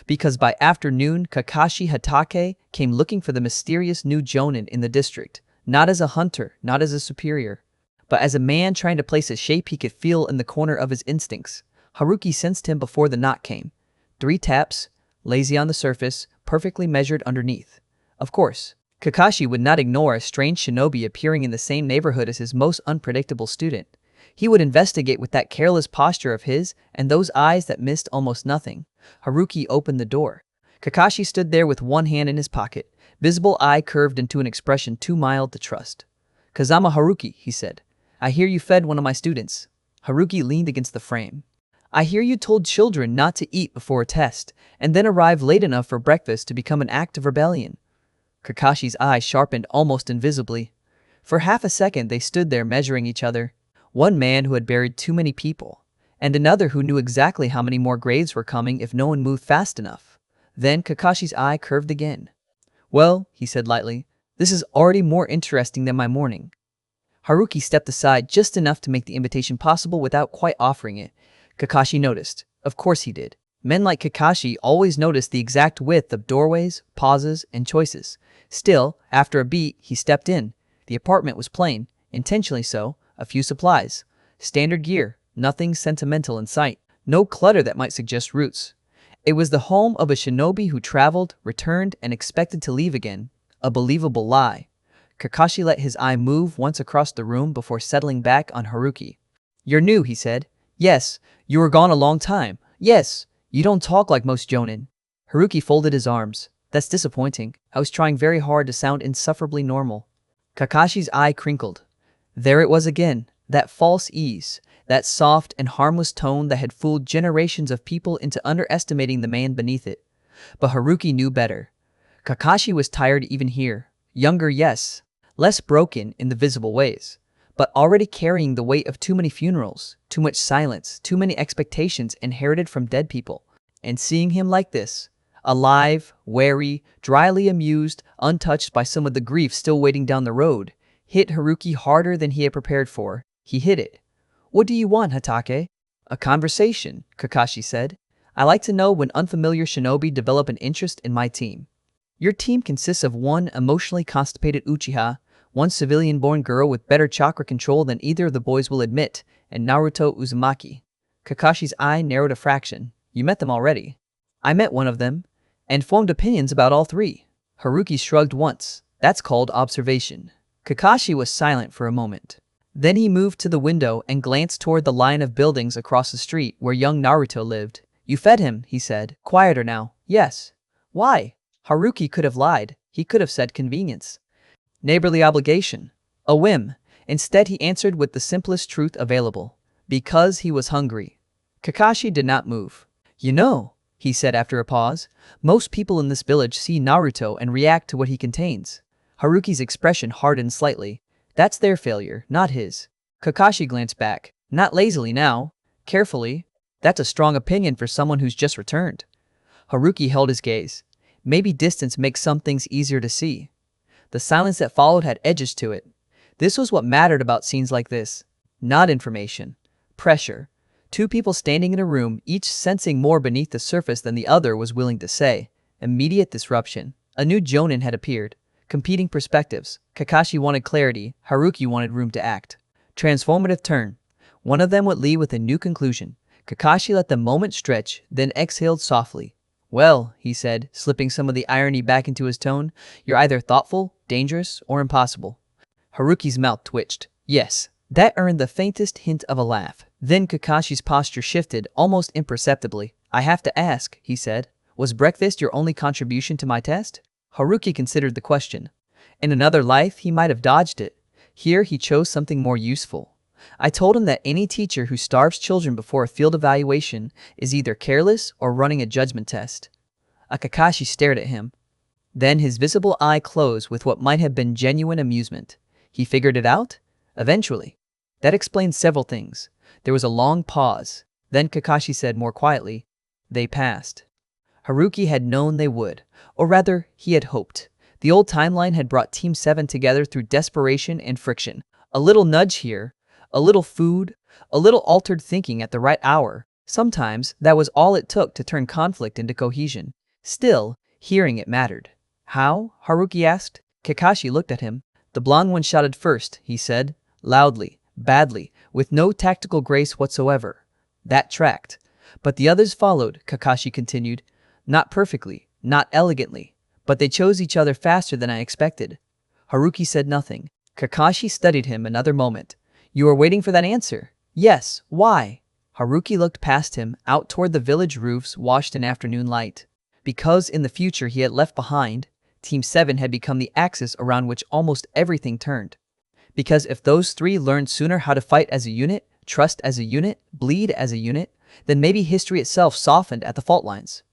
Because by afternoon, Kakashi Hatake came looking for the mysterious new Jonin in the district, not as a hunter, not as a superior, but as a man trying to place a shape he could feel in the corner of his instincts. Haruki sensed him before the knock came. 3 taps, lazy on the surface, perfectly measured underneath. Of course, Kakashi would not ignore a strange shinobi appearing in the same neighborhood as his most unpredictable student. He would investigate with that careless posture of his and those eyes that missed almost nothing. Haruki opened the door. Kakashi stood there with one hand in his pocket, visible eye curved into an expression too mild to trust. Kazama Haruki, he said. I hear you fed one of my students. Haruki leaned against the frame. I hear you told children not to eat before a test, and then arrive late enough for breakfast to become an act of rebellion. Kakashi's eyes sharpened almost invisibly. For half a second they stood there measuring each other. One man who had buried too many people, and another who knew exactly how many more graves were coming if no one moved fast enough. Then Kakashi's eye curved again. Well, he said lightly, this is already more interesting than my morning. Haruki stepped aside just enough to make the invitation possible without quite offering it. Kakashi noticed. Of course he did. Men like Kakashi always noticed the exact width of doorways, pauses, and choices. Still, after a beat, he stepped in. The apartment was plain, intentionally so, a few supplies. Standard gear, nothing sentimental in sight. No clutter that might suggest roots. It was the home of a shinobi who traveled, returned, and expected to leave again. A believable lie. Kakashi let his eye move once across the room before settling back on Haruki. You're new, he said. Yes, you were gone a long time. Yes, you don't talk like most jonin. Haruki folded his arms. That's disappointing. I was trying very hard to sound insufferably normal. Kakashi's eye crinkled. There it was again, that false ease, that soft and harmless tone that had fooled generations of people into underestimating the man beneath it. But Haruki knew better. Kakashi was tired even here. Younger, yes. Less broken in the visible ways. But already carrying the weight of too many funerals, too much silence, too many expectations inherited from dead people. And seeing him like this, Alive, wary, dryly amused, untouched by some of the grief still waiting down the road, hit Haruki harder than he had prepared for. He hit it. "What do you want, Hatake?" "A conversation," Kakashi said. "I like to know when unfamiliar shinobi develop an interest in my team." Your team consists of one emotionally constipated Uchiha, one civilian-born girl with better chakra control than either of the boys will admit, and Naruto Uzumaki. Kakashi's eye narrowed a fraction. "You met them already." "I met one of them, and formed opinions about all three." Haruki shrugged once. "That's called observation." Kakashi was silent for a moment. Then he moved to the window and glanced toward the line of buildings across the street where young Naruto lived. "You fed him," he said. "Quieter now." "Yes." "Why?" Haruki could have lied. He could have said convenience. Neighborly obligation. A whim. Instead, he answered with the simplest truth available. Because he was hungry. Kakashi did not move. "You know," he said after a pause, "most people in this village see Naruto and react to what he contains." Haruki's expression hardened slightly. "That's their failure, not his." Kakashi glanced back. Not lazily now. Carefully. "That's a strong opinion for someone who's just returned." Haruki held his gaze. Maybe distance makes some things easier to see. The silence that followed had edges to it. This was what mattered about scenes like this. Not information. Pressure. Two people standing in a room, each sensing more beneath the surface than the other was willing to say. Immediate disruption. A new Jonin had appeared. Competing perspectives. Kakashi wanted clarity. Haruki wanted room to act. Transformative turn. One of them would lead with a new conclusion. Kakashi let the moment stretch, then exhaled softly. "Well," he said, slipping some of the irony back into his tone, "you're either thoughtful, dangerous, or impossible." Haruki's mouth twitched. Yes. That earned the faintest hint of a laugh. Then Kakashi's posture shifted, almost imperceptibly. "I have to ask," he said. "Was breakfast your only contribution to my test?" Haruki considered the question. In another life, he might have dodged it. Here, he chose something more useful. "I told him that any teacher who starves children before a field evaluation is either careless or running a judgment test." Kakashi stared at him. Then his visible eye closed with what might have been genuine amusement. "He figured it out?" "Eventually." "That explains several things." There was a long pause. Then Kakashi said more quietly, "They passed." Haruki had known they would. Or rather, he had hoped. The old timeline had brought Team 7 together through desperation and friction. A little nudge here, a little food, a little altered thinking at the right hour. Sometimes, that was all it took to turn conflict into cohesion. Still, hearing it mattered. "How?" Haruki asked. Kakashi looked at him. "The blonde one shouted first," he said. Loudly, badly, with no tactical grace whatsoever. That tracked. "But the others followed," Kakashi continued. "Not perfectly, not elegantly, but they chose each other faster than I expected." Haruki said nothing. Kakashi studied him another moment. "You were waiting for that answer?" "Yes, why?" Haruki looked past him, out toward the village roofs washed in afternoon light. Because in the future he had left behind, Team 7 had become the axis around which almost everything turned. Because if those three learned sooner how to fight as a unit, trust as a unit, bleed as a unit, then maybe history itself softened at the fault lines.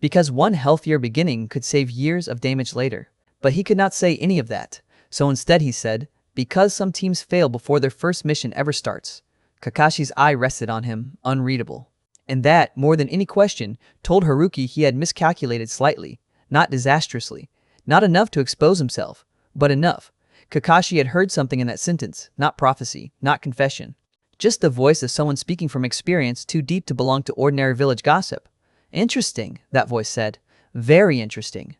Because one healthier beginning could save years of damage later. But he could not say any of that. So instead he said, "Because some teams fail before their first mission ever starts." Kakashi's eye rested on him, unreadable. And that, more than any question, told Haruki he had miscalculated slightly, not disastrously, not enough to expose himself, but enough. Kakashi had heard something in that sentence, not prophecy, not confession. Just the voice of someone speaking from experience too deep to belong to ordinary village gossip. "Interesting," that voice said. "Very interesting."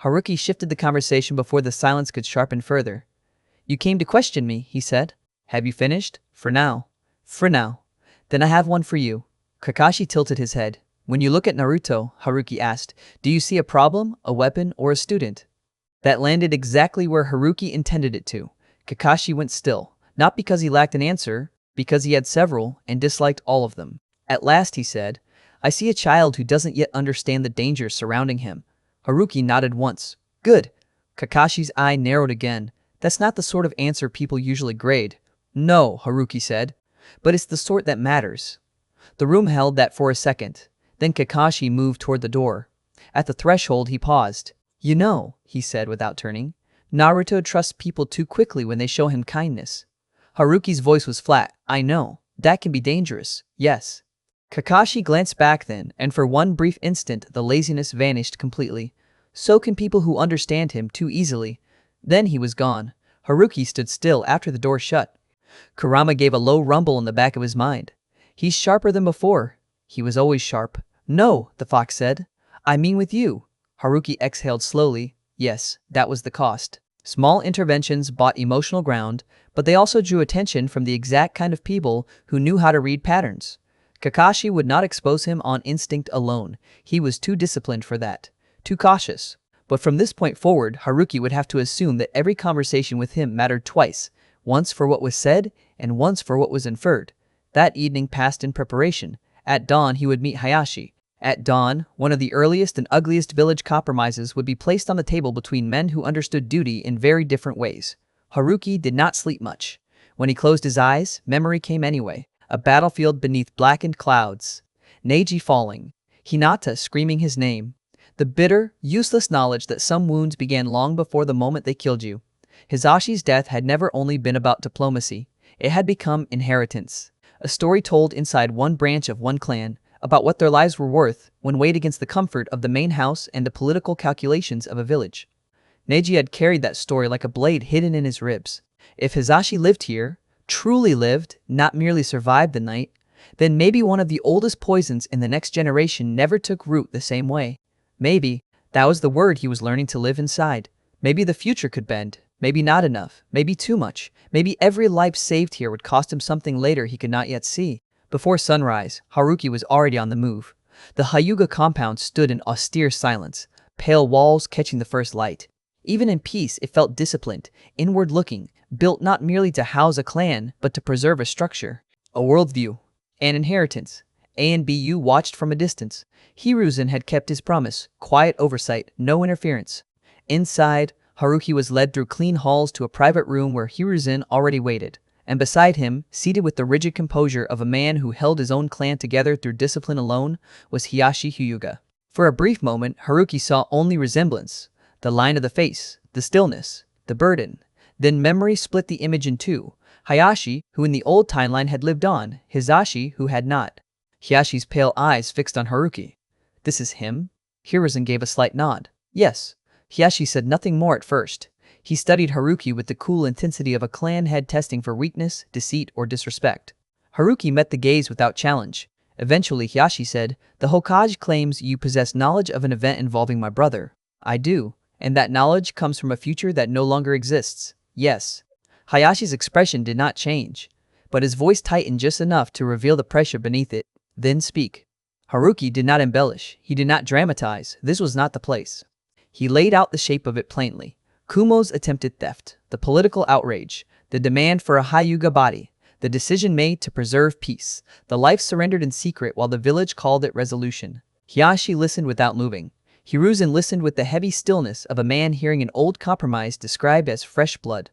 Haruki shifted the conversation before the silence could sharpen further. "You came to question me," he said. "Have you finished?" "For now." "For now. Then I have one for you." Kakashi tilted his head. "When you look at Naruto," Haruki asked, "do you see a problem, a weapon, or a student?" That landed exactly where Haruki intended it to. Kakashi went still, not because he lacked an answer, because he had several and disliked all of them. At last he said, "I see a child who doesn't yet understand the dangers surrounding him." Haruki nodded once. "Good." Kakashi's eye narrowed again. "That's not the sort of answer people usually grade." "No," Haruki said. "But it's the sort that matters." The room held that for a second. Then Kakashi moved toward the door. At the threshold he paused. "You know," he said without turning, "Naruto trusts people too quickly when they show him kindness." Haruki's voice was flat. "I know. That can be dangerous. Yes." Kakashi glanced back then, and for one brief instant the laziness vanished completely. So can people who understand him too easily. Then he was gone. Haruki stood still after the door shut. Kurama gave a low rumble in the back of his mind. He's sharper than before. He was always sharp. No, the fox said. I mean with you. Haruki exhaled slowly. Yes, that was the cost. Small interventions bought emotional ground, but they also drew attention from the exact kind of people who knew how to read patterns. Kakashi would not expose him on instinct alone. He was too disciplined for that. Too cautious. But from this point forward, Haruki would have to assume that every conversation with him mattered twice. Once for what was said, and once for what was inferred. That evening passed in preparation. At dawn, he would meet Hayashi. At dawn, one of the earliest and ugliest village compromises would be placed on the table between men who understood duty in very different ways. Haruki did not sleep much. When he closed his eyes, memory came anyway. A battlefield beneath blackened clouds. Neji falling. Hinata screaming his name. The bitter, useless knowledge that some wounds began long before the moment they killed you. Hisashi's death had never only been about diplomacy. It had become inheritance. A story told inside one branch of one clan, about what their lives were worth when weighed against the comfort of the main house and the political calculations of a village. Neji had carried that story like a blade hidden in his ribs. If Hisashi lived here, truly lived, not merely survived the night, then maybe one of the oldest poisons in the next generation never took root the same way. Maybe, that was the word he was learning to live inside. Maybe the future could bend, maybe not enough, maybe too much, maybe every life saved here would cost him something later he could not yet see. Before sunrise, Haruki was already on the move. The Hyuga compound stood in austere silence, pale walls catching the first light. Even in peace, it felt disciplined, inward-looking, built not merely to house a clan, but to preserve a structure, a worldview, an inheritance. A and BU watched from a distance. Hiruzen had kept his promise, quiet oversight, no interference. Inside, Haruki was led through clean halls to a private room where Hiruzen already waited. And beside him, seated with the rigid composure of a man who held his own clan together through discipline alone, was Hiyashi Hyuga. For a brief moment, Haruki saw only resemblance. The line of the face, the stillness, the burden. Then memory split the image in two. Hayashi, who in the old timeline had lived on, Hisashi, who had not. Hayashi's pale eyes fixed on Haruki. This is him? Hiruzen gave a slight nod. Yes. Hayashi said nothing more at first. He studied Haruki with the cool intensity of a clan head testing for weakness, deceit, or disrespect. Haruki met the gaze without challenge. Eventually, Hayashi said, "The Hokage claims you possess knowledge of an event involving my brother." "I do. And that knowledge comes from a future that no longer exists." "Yes." Hayashi's expression did not change, but his voice tightened just enough to reveal the pressure beneath it. "Then speak." Haruki did not embellish. He did not dramatize. This was not the place. He laid out the shape of it plainly. Kumo's attempted theft, the political outrage, the demand for a Hyuga body, the decision made to preserve peace, the life surrendered in secret while the village called it resolution. Hayashi listened without moving. Hiruzen listened with the heavy stillness of a man hearing an old compromise described as fresh blood.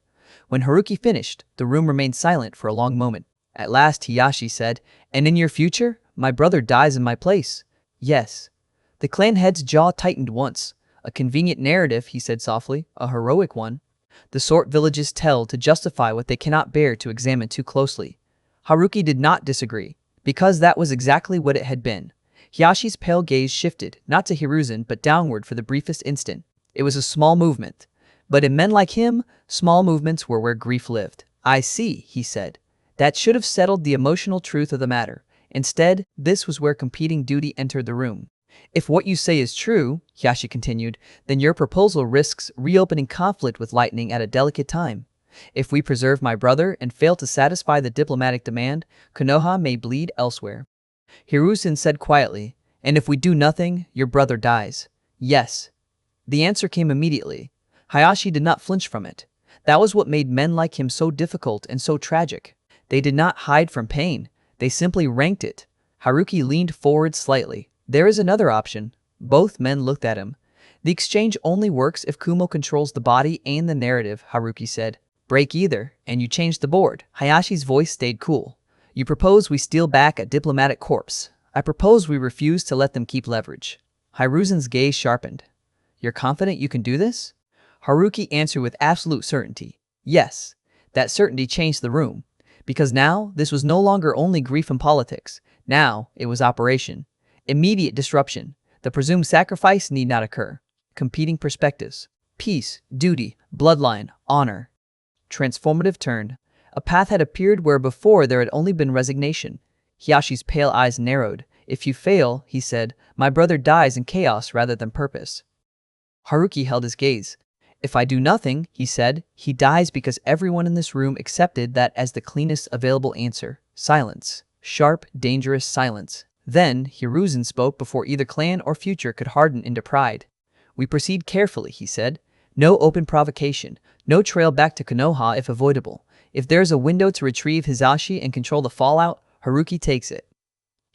When Haruki finished, the room remained silent for a long moment. At last, Hayashi said, "And in your future, my brother dies in my place." "Yes." The clan head's jaw tightened once. "A convenient narrative," he said softly, "a heroic one. The sort villages tell to justify what they cannot bear to examine too closely." Haruki did not disagree, because that was exactly what it had been. Hayashi's pale gaze shifted, not to Hiruzen, but downward for the briefest instant. It was a small movement. But in men like him, small movements were where grief lived. "I see," he said. That should have settled the emotional truth of the matter. Instead, this was where competing duty entered the room. "If what you say is true," Hayashi continued, "then your proposal risks reopening conflict with Lightning at a delicate time. If we preserve my brother and fail to satisfy the diplomatic demand, Konoha may bleed elsewhere." Hiruzen said quietly, "And if we do nothing, your brother dies." "Yes." The answer came immediately. Hayashi did not flinch from it. That was what made men like him so difficult and so tragic. They did not hide from pain. They simply ranked it. Haruki leaned forward slightly. "There is another option." Both men looked at him. "The exchange only works if Kumo controls the body and the narrative," Haruki said. "Break either, and you change the board." Hayashi's voice stayed cool. "You propose we steal back a diplomatic corpse. I propose we refuse to let them keep leverage." Hiruzen's gaze sharpened. "You're confident you can do this?" Haruki answered with absolute certainty. Yes. That certainty changed the room. Because now, this was no longer only grief and politics. Now, it was operation. Immediate disruption. The presumed sacrifice need not occur. Competing perspectives. Peace, duty, bloodline, honor. Transformative turn. A path had appeared where before there had only been resignation. Hiyashi's pale eyes narrowed. If you fail, he said, my brother dies in chaos rather than purpose. Haruki held his gaze. If I do nothing, he said, he dies because everyone in this room accepted that as the cleanest available answer. Silence. Sharp, dangerous silence. Then, Hiruzen spoke before either clan or future could harden into pride. We proceed carefully, he said. No open provocation. No trail back to Konoha if avoidable. If there's a window to retrieve Hisashi and control the fallout, Haruki takes it.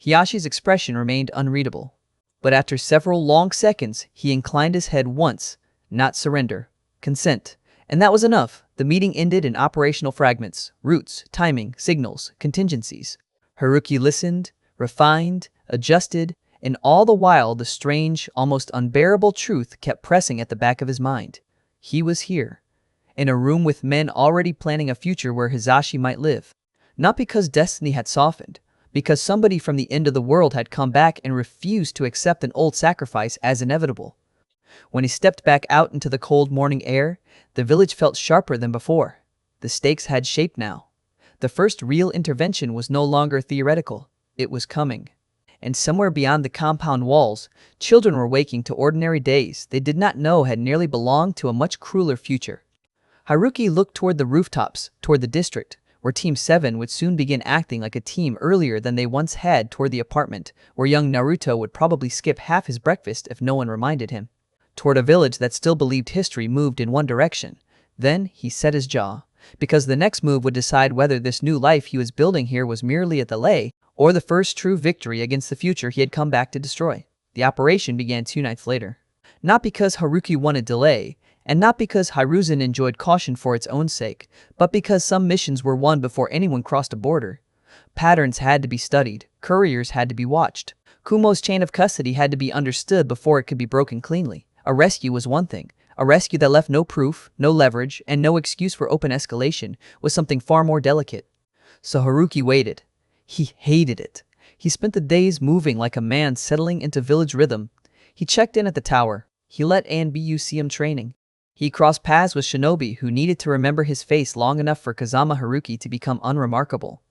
Hiyashi's expression remained unreadable. But after several long seconds, he inclined his head once. Not surrender. Consent. And that was enough. The meeting ended in operational fragments. Routes, timing, signals, contingencies. Haruki listened, refined, adjusted, and all the while the strange, almost unbearable truth kept pressing at the back of his mind. He was here. In a room with men already planning a future where Hisashi might live. Not because destiny had softened, because somebody from the end of the world had come back and refused to accept an old sacrifice as inevitable. When he stepped back out into the cold morning air, the village felt sharper than before. The stakes had shape now. The first real intervention was no longer theoretical. It was coming. And somewhere beyond the compound walls, children were waking to ordinary days they did not know had nearly belonged to a much crueler future. Haruki looked toward the rooftops, toward the district, where Team 7 would soon begin acting like a team earlier than they once had, toward the apartment, where young Naruto would probably skip half his breakfast if no one reminded him. Toward a village that still believed history moved in one direction. Then he set his jaw, because the next move would decide whether this new life he was building here was merely a delay or the first true victory against the future he had come back to destroy. The operation began 2 nights later. Not because Haruki wanted delay, and not because Hiruzen enjoyed caution for its own sake, but because some missions were won before anyone crossed a border. Patterns had to be studied, couriers had to be watched. Kumo's chain of custody had to be understood before it could be broken cleanly. A rescue was one thing. A rescue that left no proof, no leverage, and no excuse for open escalation was something far more delicate. So Haruki waited. He hated it. He spent the days moving like a man settling into village rhythm. He checked in at the tower. He let A and BU see him training. He crossed paths with shinobi who needed to remember his face long enough for Kazama Haruki to become unremarkable.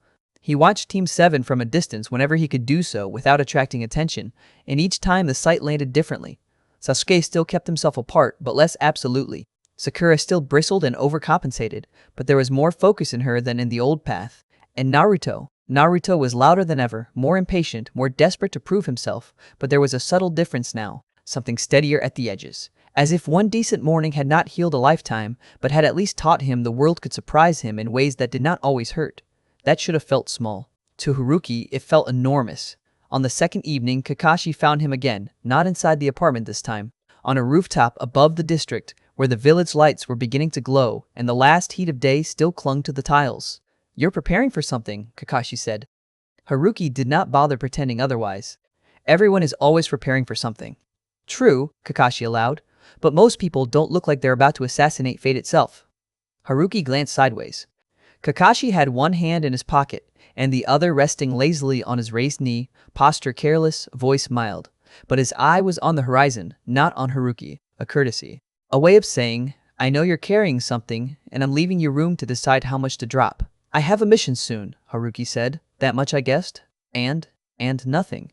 He watched Team 7 from a distance whenever he could do so without attracting attention, and each time the sight landed differently. Sasuke still kept himself apart, but less absolutely. Sakura still bristled and overcompensated, but there was more focus in her than in the old path. And Naruto was louder than ever, more impatient, more desperate to prove himself, but there was a subtle difference now, something steadier at the edges. As if one decent morning had not healed a lifetime, but had at least taught him the world could surprise him in ways that did not always hurt. That should have felt small. To Haruki, it felt enormous. On the second evening, Kakashi found him again, not inside the apartment this time. On a rooftop above the district, where the village lights were beginning to glow, and the last heat of day still clung to the tiles. You're preparing for something, Kakashi said. Haruki did not bother pretending otherwise. Everyone is always preparing for something. True, Kakashi allowed. But most people don't look like they're about to assassinate fate itself. Haruki glanced sideways. Kakashi had one hand in his pocket, and the other resting lazily on his raised knee, posture careless, voice mild. But his eye was on the horizon, not on Haruki, a courtesy. A way of saying, I know you're carrying something, and I'm leaving you room to decide how much to drop. I have a mission soon, Haruki said. That much I guessed? And nothing.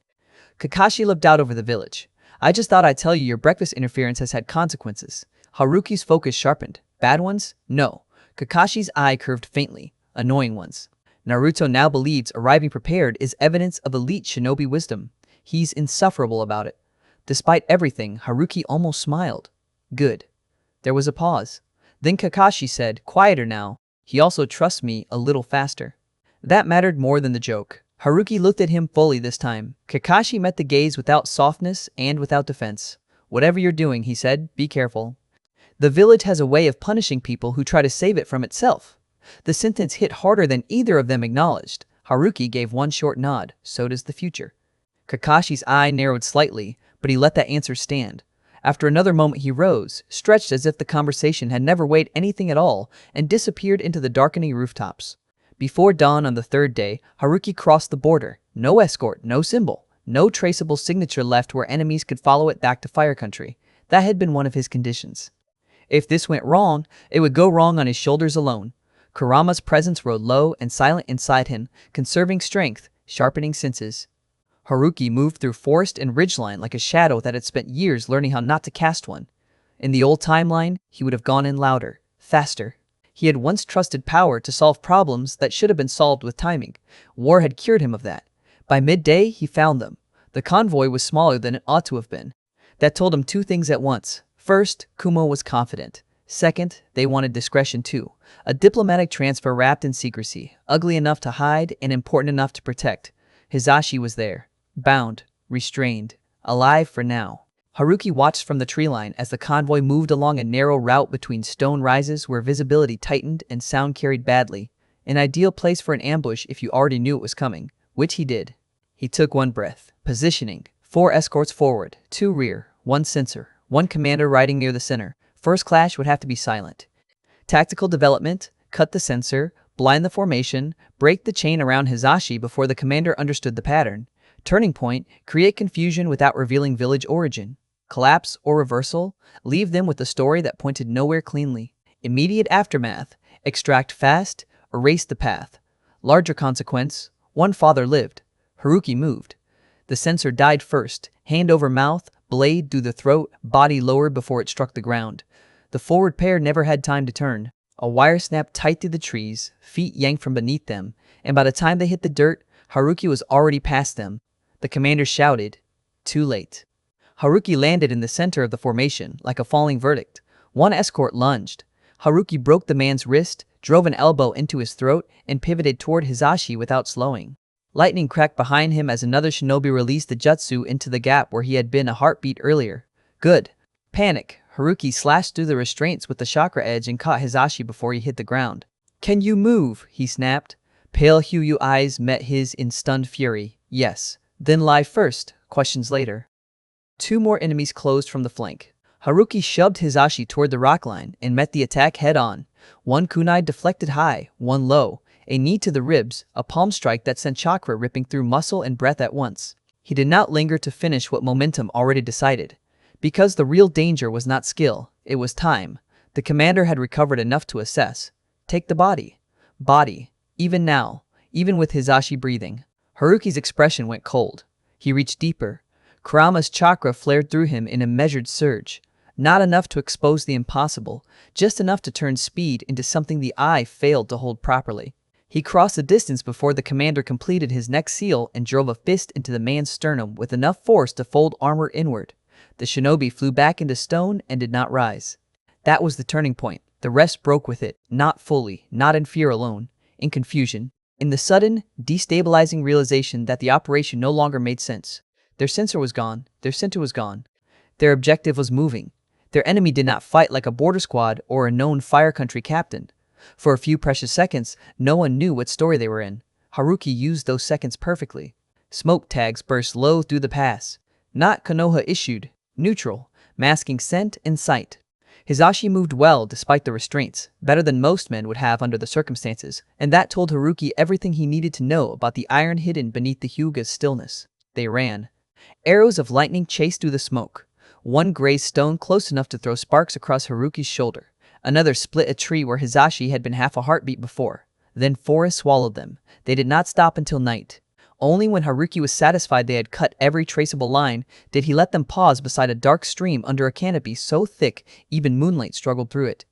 Kakashi looked out over the village. I just thought I'd tell you your breakfast interference has had consequences. Haruki's focus sharpened. Bad ones? No. Kakashi's eye curved faintly. Annoying ones. Naruto now believes arriving prepared is evidence of elite shinobi wisdom. He's insufferable about it. Despite everything, Haruki almost smiled. Good. There was a pause. Then Kakashi said, quieter now. He also trusts me a little faster. That mattered more than the joke. Haruki looked at him fully this time. Kakashi met the gaze without softness and without defense. Whatever you're doing, he said, be careful. The village has a way of punishing people who try to save it from itself. The sentence hit harder than either of them acknowledged. Haruki gave one short nod. So does the future. Kakashi's eye narrowed slightly, but he let that answer stand. After another moment he rose, stretched as if the conversation had never weighed anything at all, and disappeared into the darkening rooftops. Before dawn on the third day, Haruki crossed the border. No escort, no symbol, no traceable signature left where enemies could follow it back to Fire Country. That had been one of his conditions. If this went wrong, it would go wrong on his shoulders alone. Kurama's presence rode low and silent inside him, conserving strength, sharpening senses. Haruki moved through forest and ridgeline like a shadow that had spent years learning how not to cast one. In the old timeline, he would have gone in louder, faster. He had once trusted power to solve problems that should have been solved with timing. War had cured him of that. By midday, he found them. The convoy was smaller than it ought to have been. That told him two things at once. First, Kumo was confident. Second, they wanted discretion too. A diplomatic transfer wrapped in secrecy, ugly enough to hide and important enough to protect. Hizashi was there, bound, restrained, alive for now. Haruki watched from the tree line as the convoy moved along a narrow route between stone rises where visibility tightened and sound carried badly. An ideal place for an ambush if you already knew it was coming, which he did. He took one breath. Positioning. 4 escorts forward, 2 rear, 1 sensor, 1 commander riding near the center. First clash would have to be silent. Tactical development. Cut the sensor, blind the formation, break the chain around Hizashi before the commander understood the pattern. Turning point. Create confusion without revealing village origin. Collapse or reversal. Leave them with a story that pointed nowhere cleanly. Immediate aftermath. Extract fast. Erase the path. Larger consequence. One father lived. Haruki moved. The sensor died first. Hand over mouth, blade through the throat, body lowered before it struck the ground. The forward pair never had time to turn. A wire snapped tight through the trees, feet yanked from beneath them, and by the time they hit the dirt, Haruki was already past them. The commander shouted, "Too late." Haruki landed in the center of the formation, like a falling verdict. One escort lunged. Haruki broke the man's wrist, drove an elbow into his throat, and pivoted toward Hizashi without slowing. Lightning cracked behind him as another shinobi released the jutsu into the gap where he had been a heartbeat earlier. Good. Panic. Haruki slashed through the restraints with the chakra edge and caught Hizashi before he hit the ground. "Can you move?" he snapped. Pale Huyu eyes met his in stunned fury. "Yes." "Then lie first. Questions later." 2 more enemies closed from the flank. Haruki shoved Hizashi toward the rock line and met the attack head-on. One kunai deflected high, one low. A knee to the ribs, a palm strike that sent chakra ripping through muscle and breath at once. He did not linger to finish what momentum already decided. Because the real danger was not skill, it was time. The commander had recovered enough to assess. Take the body. Body. Even now. Even with Hizashi breathing. Haruki's expression went cold. He reached deeper. Kurama's chakra flared through him in a measured surge. Not enough to expose the impossible, just enough to turn speed into something the eye failed to hold properly. He crossed the distance before the commander completed his next seal and drove a fist into the man's sternum with enough force to fold armor inward. The shinobi flew back into stone and did not rise. That was the turning point. The rest broke with it, not fully, not in fear alone, in confusion, in the sudden, destabilizing realization that the operation no longer made sense. Their sensor was gone, their center was gone. Their objective was moving. Their enemy did not fight like a border squad or a known Fire Country captain. For a few precious seconds, no one knew what story they were in. Haruki used those seconds perfectly. Smoke tags burst low through the pass. Not Konoha issued, neutral, masking scent and sight. Hizashi moved well despite the restraints, better than most men would have under the circumstances, and that told Haruki everything he needed to know about the iron hidden beneath the Hyuga's stillness. They ran. Arrows of lightning chased through the smoke. One grazed stone close enough to throw sparks across Haruki's shoulder. Another split a tree where Hizashi had been half a heartbeat before. Then forest swallowed them. They did not stop until night. Only when Haruki was satisfied they had cut every traceable line did he let them pause beside a dark stream under a canopy so thick even moonlight struggled through it.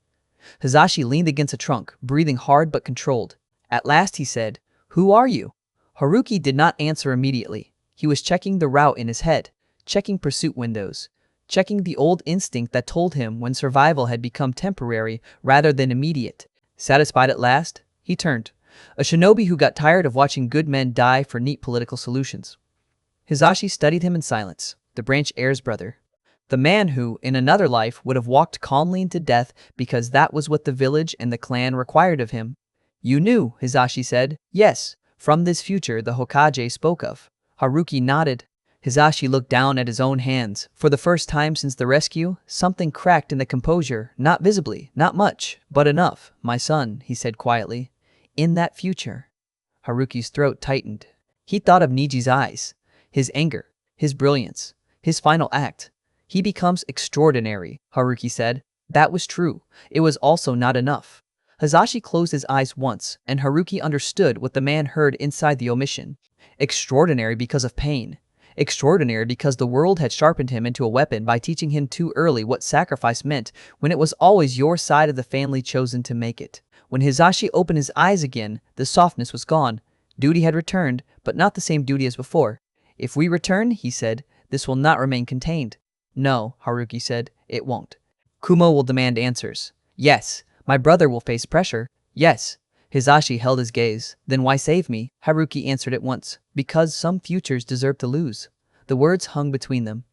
Hizashi leaned against a trunk, breathing hard but controlled. At last he said, "Who are you?" Haruki did not answer immediately. He was checking the route in his head, checking pursuit windows, checking the old instinct that told him when survival had become temporary rather than immediate. Satisfied at last, he turned. A shinobi who got tired of watching good men die for neat political solutions. Hizashi studied him in silence, the branch heir's brother. The man who, in another life, would have walked calmly into death because that was what the village and the clan required of him. "You knew," Hizashi said. "Yes, from this future the Hokage spoke of." Haruki nodded. Hizashi looked down at his own hands. For the first time since the rescue, something cracked in the composure, not visibly, not much, but enough. "My son," he said quietly. In that future, Haruki's throat tightened. He thought of Niji's eyes, his anger, his brilliance, his final act. He becomes extraordinary, Haruki said. That was true. It was also not enough. Hazashi closed his eyes once, and Haruki understood what the man heard inside the omission. Extraordinary because of pain. Extraordinary because the world had sharpened him into a weapon by teaching him too early what sacrifice meant when it was always your side of the family chosen to make it. When Hazashi opened his eyes again, the softness was gone. Duty had returned, but not the same duty as before. If we return, he said, this will not remain contained. No, Haruki said, it won't. Kumo will demand answers. Yes. My brother will face pressure. Yes. Hazashi held his gaze. Then why save me? Haruki answered at once. Because some futures deserve to lose. The words hung between them.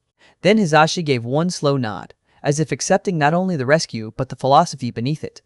Then Hazashi gave one slow nod, as if accepting not only the rescue but the philosophy beneath it.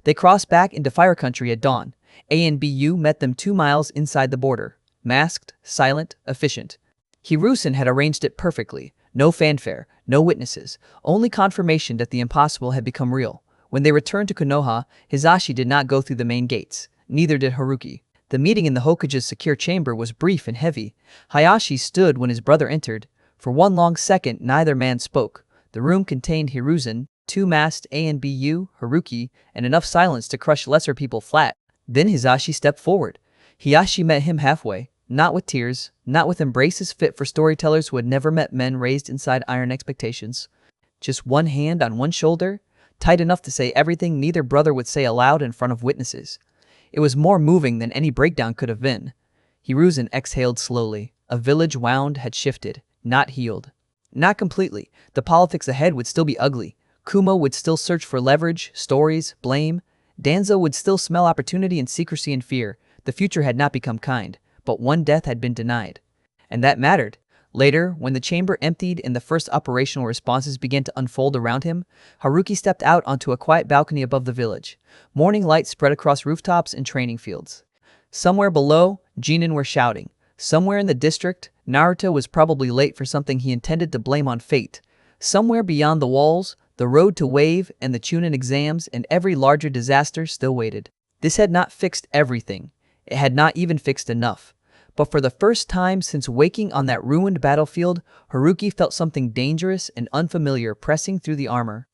They crossed back into Fire Country at dawn. A and BU met them 2 miles inside the border. Masked, silent, efficient. Hiruzen had arranged it perfectly. No fanfare, no witnesses, only confirmation that the impossible had become real. When they returned to Konoha, Hazashi did not go through the main gates. Neither did Haruki. The meeting in the Hokage's secure chamber was brief and heavy. Hayashi stood when his brother entered. For one long second, neither man spoke. The room contained Hiruzen, 2 masked A and BU, Haruki, and enough silence to crush lesser people flat. Then Hazashi stepped forward. Hayashi met him halfway. Not with tears, not with embraces fit for storytellers who had never met men raised inside iron expectations. Just one hand on one shoulder, tight enough to say everything neither brother would say aloud in front of witnesses. It was more moving than any breakdown could have been. Hiruzen exhaled slowly. A village wound had shifted, not healed. Not completely. The politics ahead would still be ugly. Kumo would still search for leverage, stories, blame. Danzo would still smell opportunity and secrecy and fear. The future had not become kind. But one death had been denied. And that mattered. Later, when the chamber emptied and the first operational responses began to unfold around him, Haruki stepped out onto a quiet balcony above the village. Morning light spread across rooftops and training fields. Somewhere below, Genin were shouting. Somewhere in the district, Naruto was probably late for something he intended to blame on fate. Somewhere beyond the walls, the road to Wave and the Chunin exams and every larger disaster still waited. This had not fixed everything. It had not even fixed enough. But for the first time since waking on that ruined battlefield, Haruki felt something dangerous and unfamiliar pressing through the armor.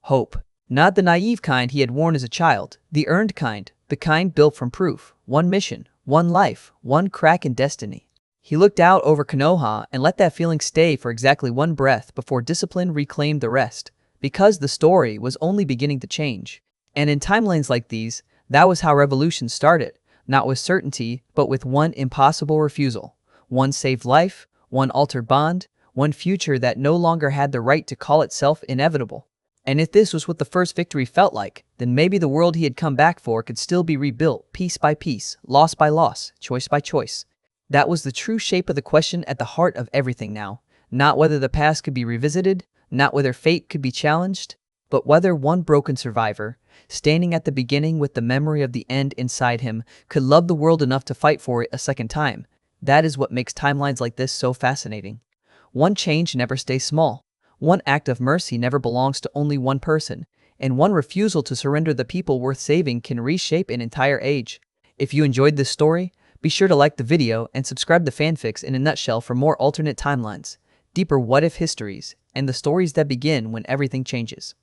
Hope. Not the naive kind he had worn as a child, the earned kind, the kind built from proof, one mission, one life, one crack in destiny. He looked out over Konoha and let that feeling stay for exactly one breath before discipline reclaimed the rest, because the story was only beginning to change. And in timelines like these, that was how revolution started. Not with certainty, but with one impossible refusal. One saved life, one altered bond, one future that no longer had the right to call itself inevitable. And if this was what the first victory felt like, then maybe the world he had come back for could still be rebuilt, piece by piece, loss by loss, choice by choice. That was the true shape of the question at the heart of everything now. Not whether the past could be revisited, not whether fate could be challenged, but whether one broken survivor, standing at the beginning with the memory of the end inside him, could love the world enough to fight for it a second time. That is what makes timelines like this so fascinating. One change never stays small. One act of mercy never belongs to only one person. And one refusal to surrender the people worth saving can reshape an entire age. If you enjoyed this story, be sure to like the video and subscribe to Fanfics in a Nutshell for more alternate timelines, deeper what-if histories, and the stories that begin when everything changes.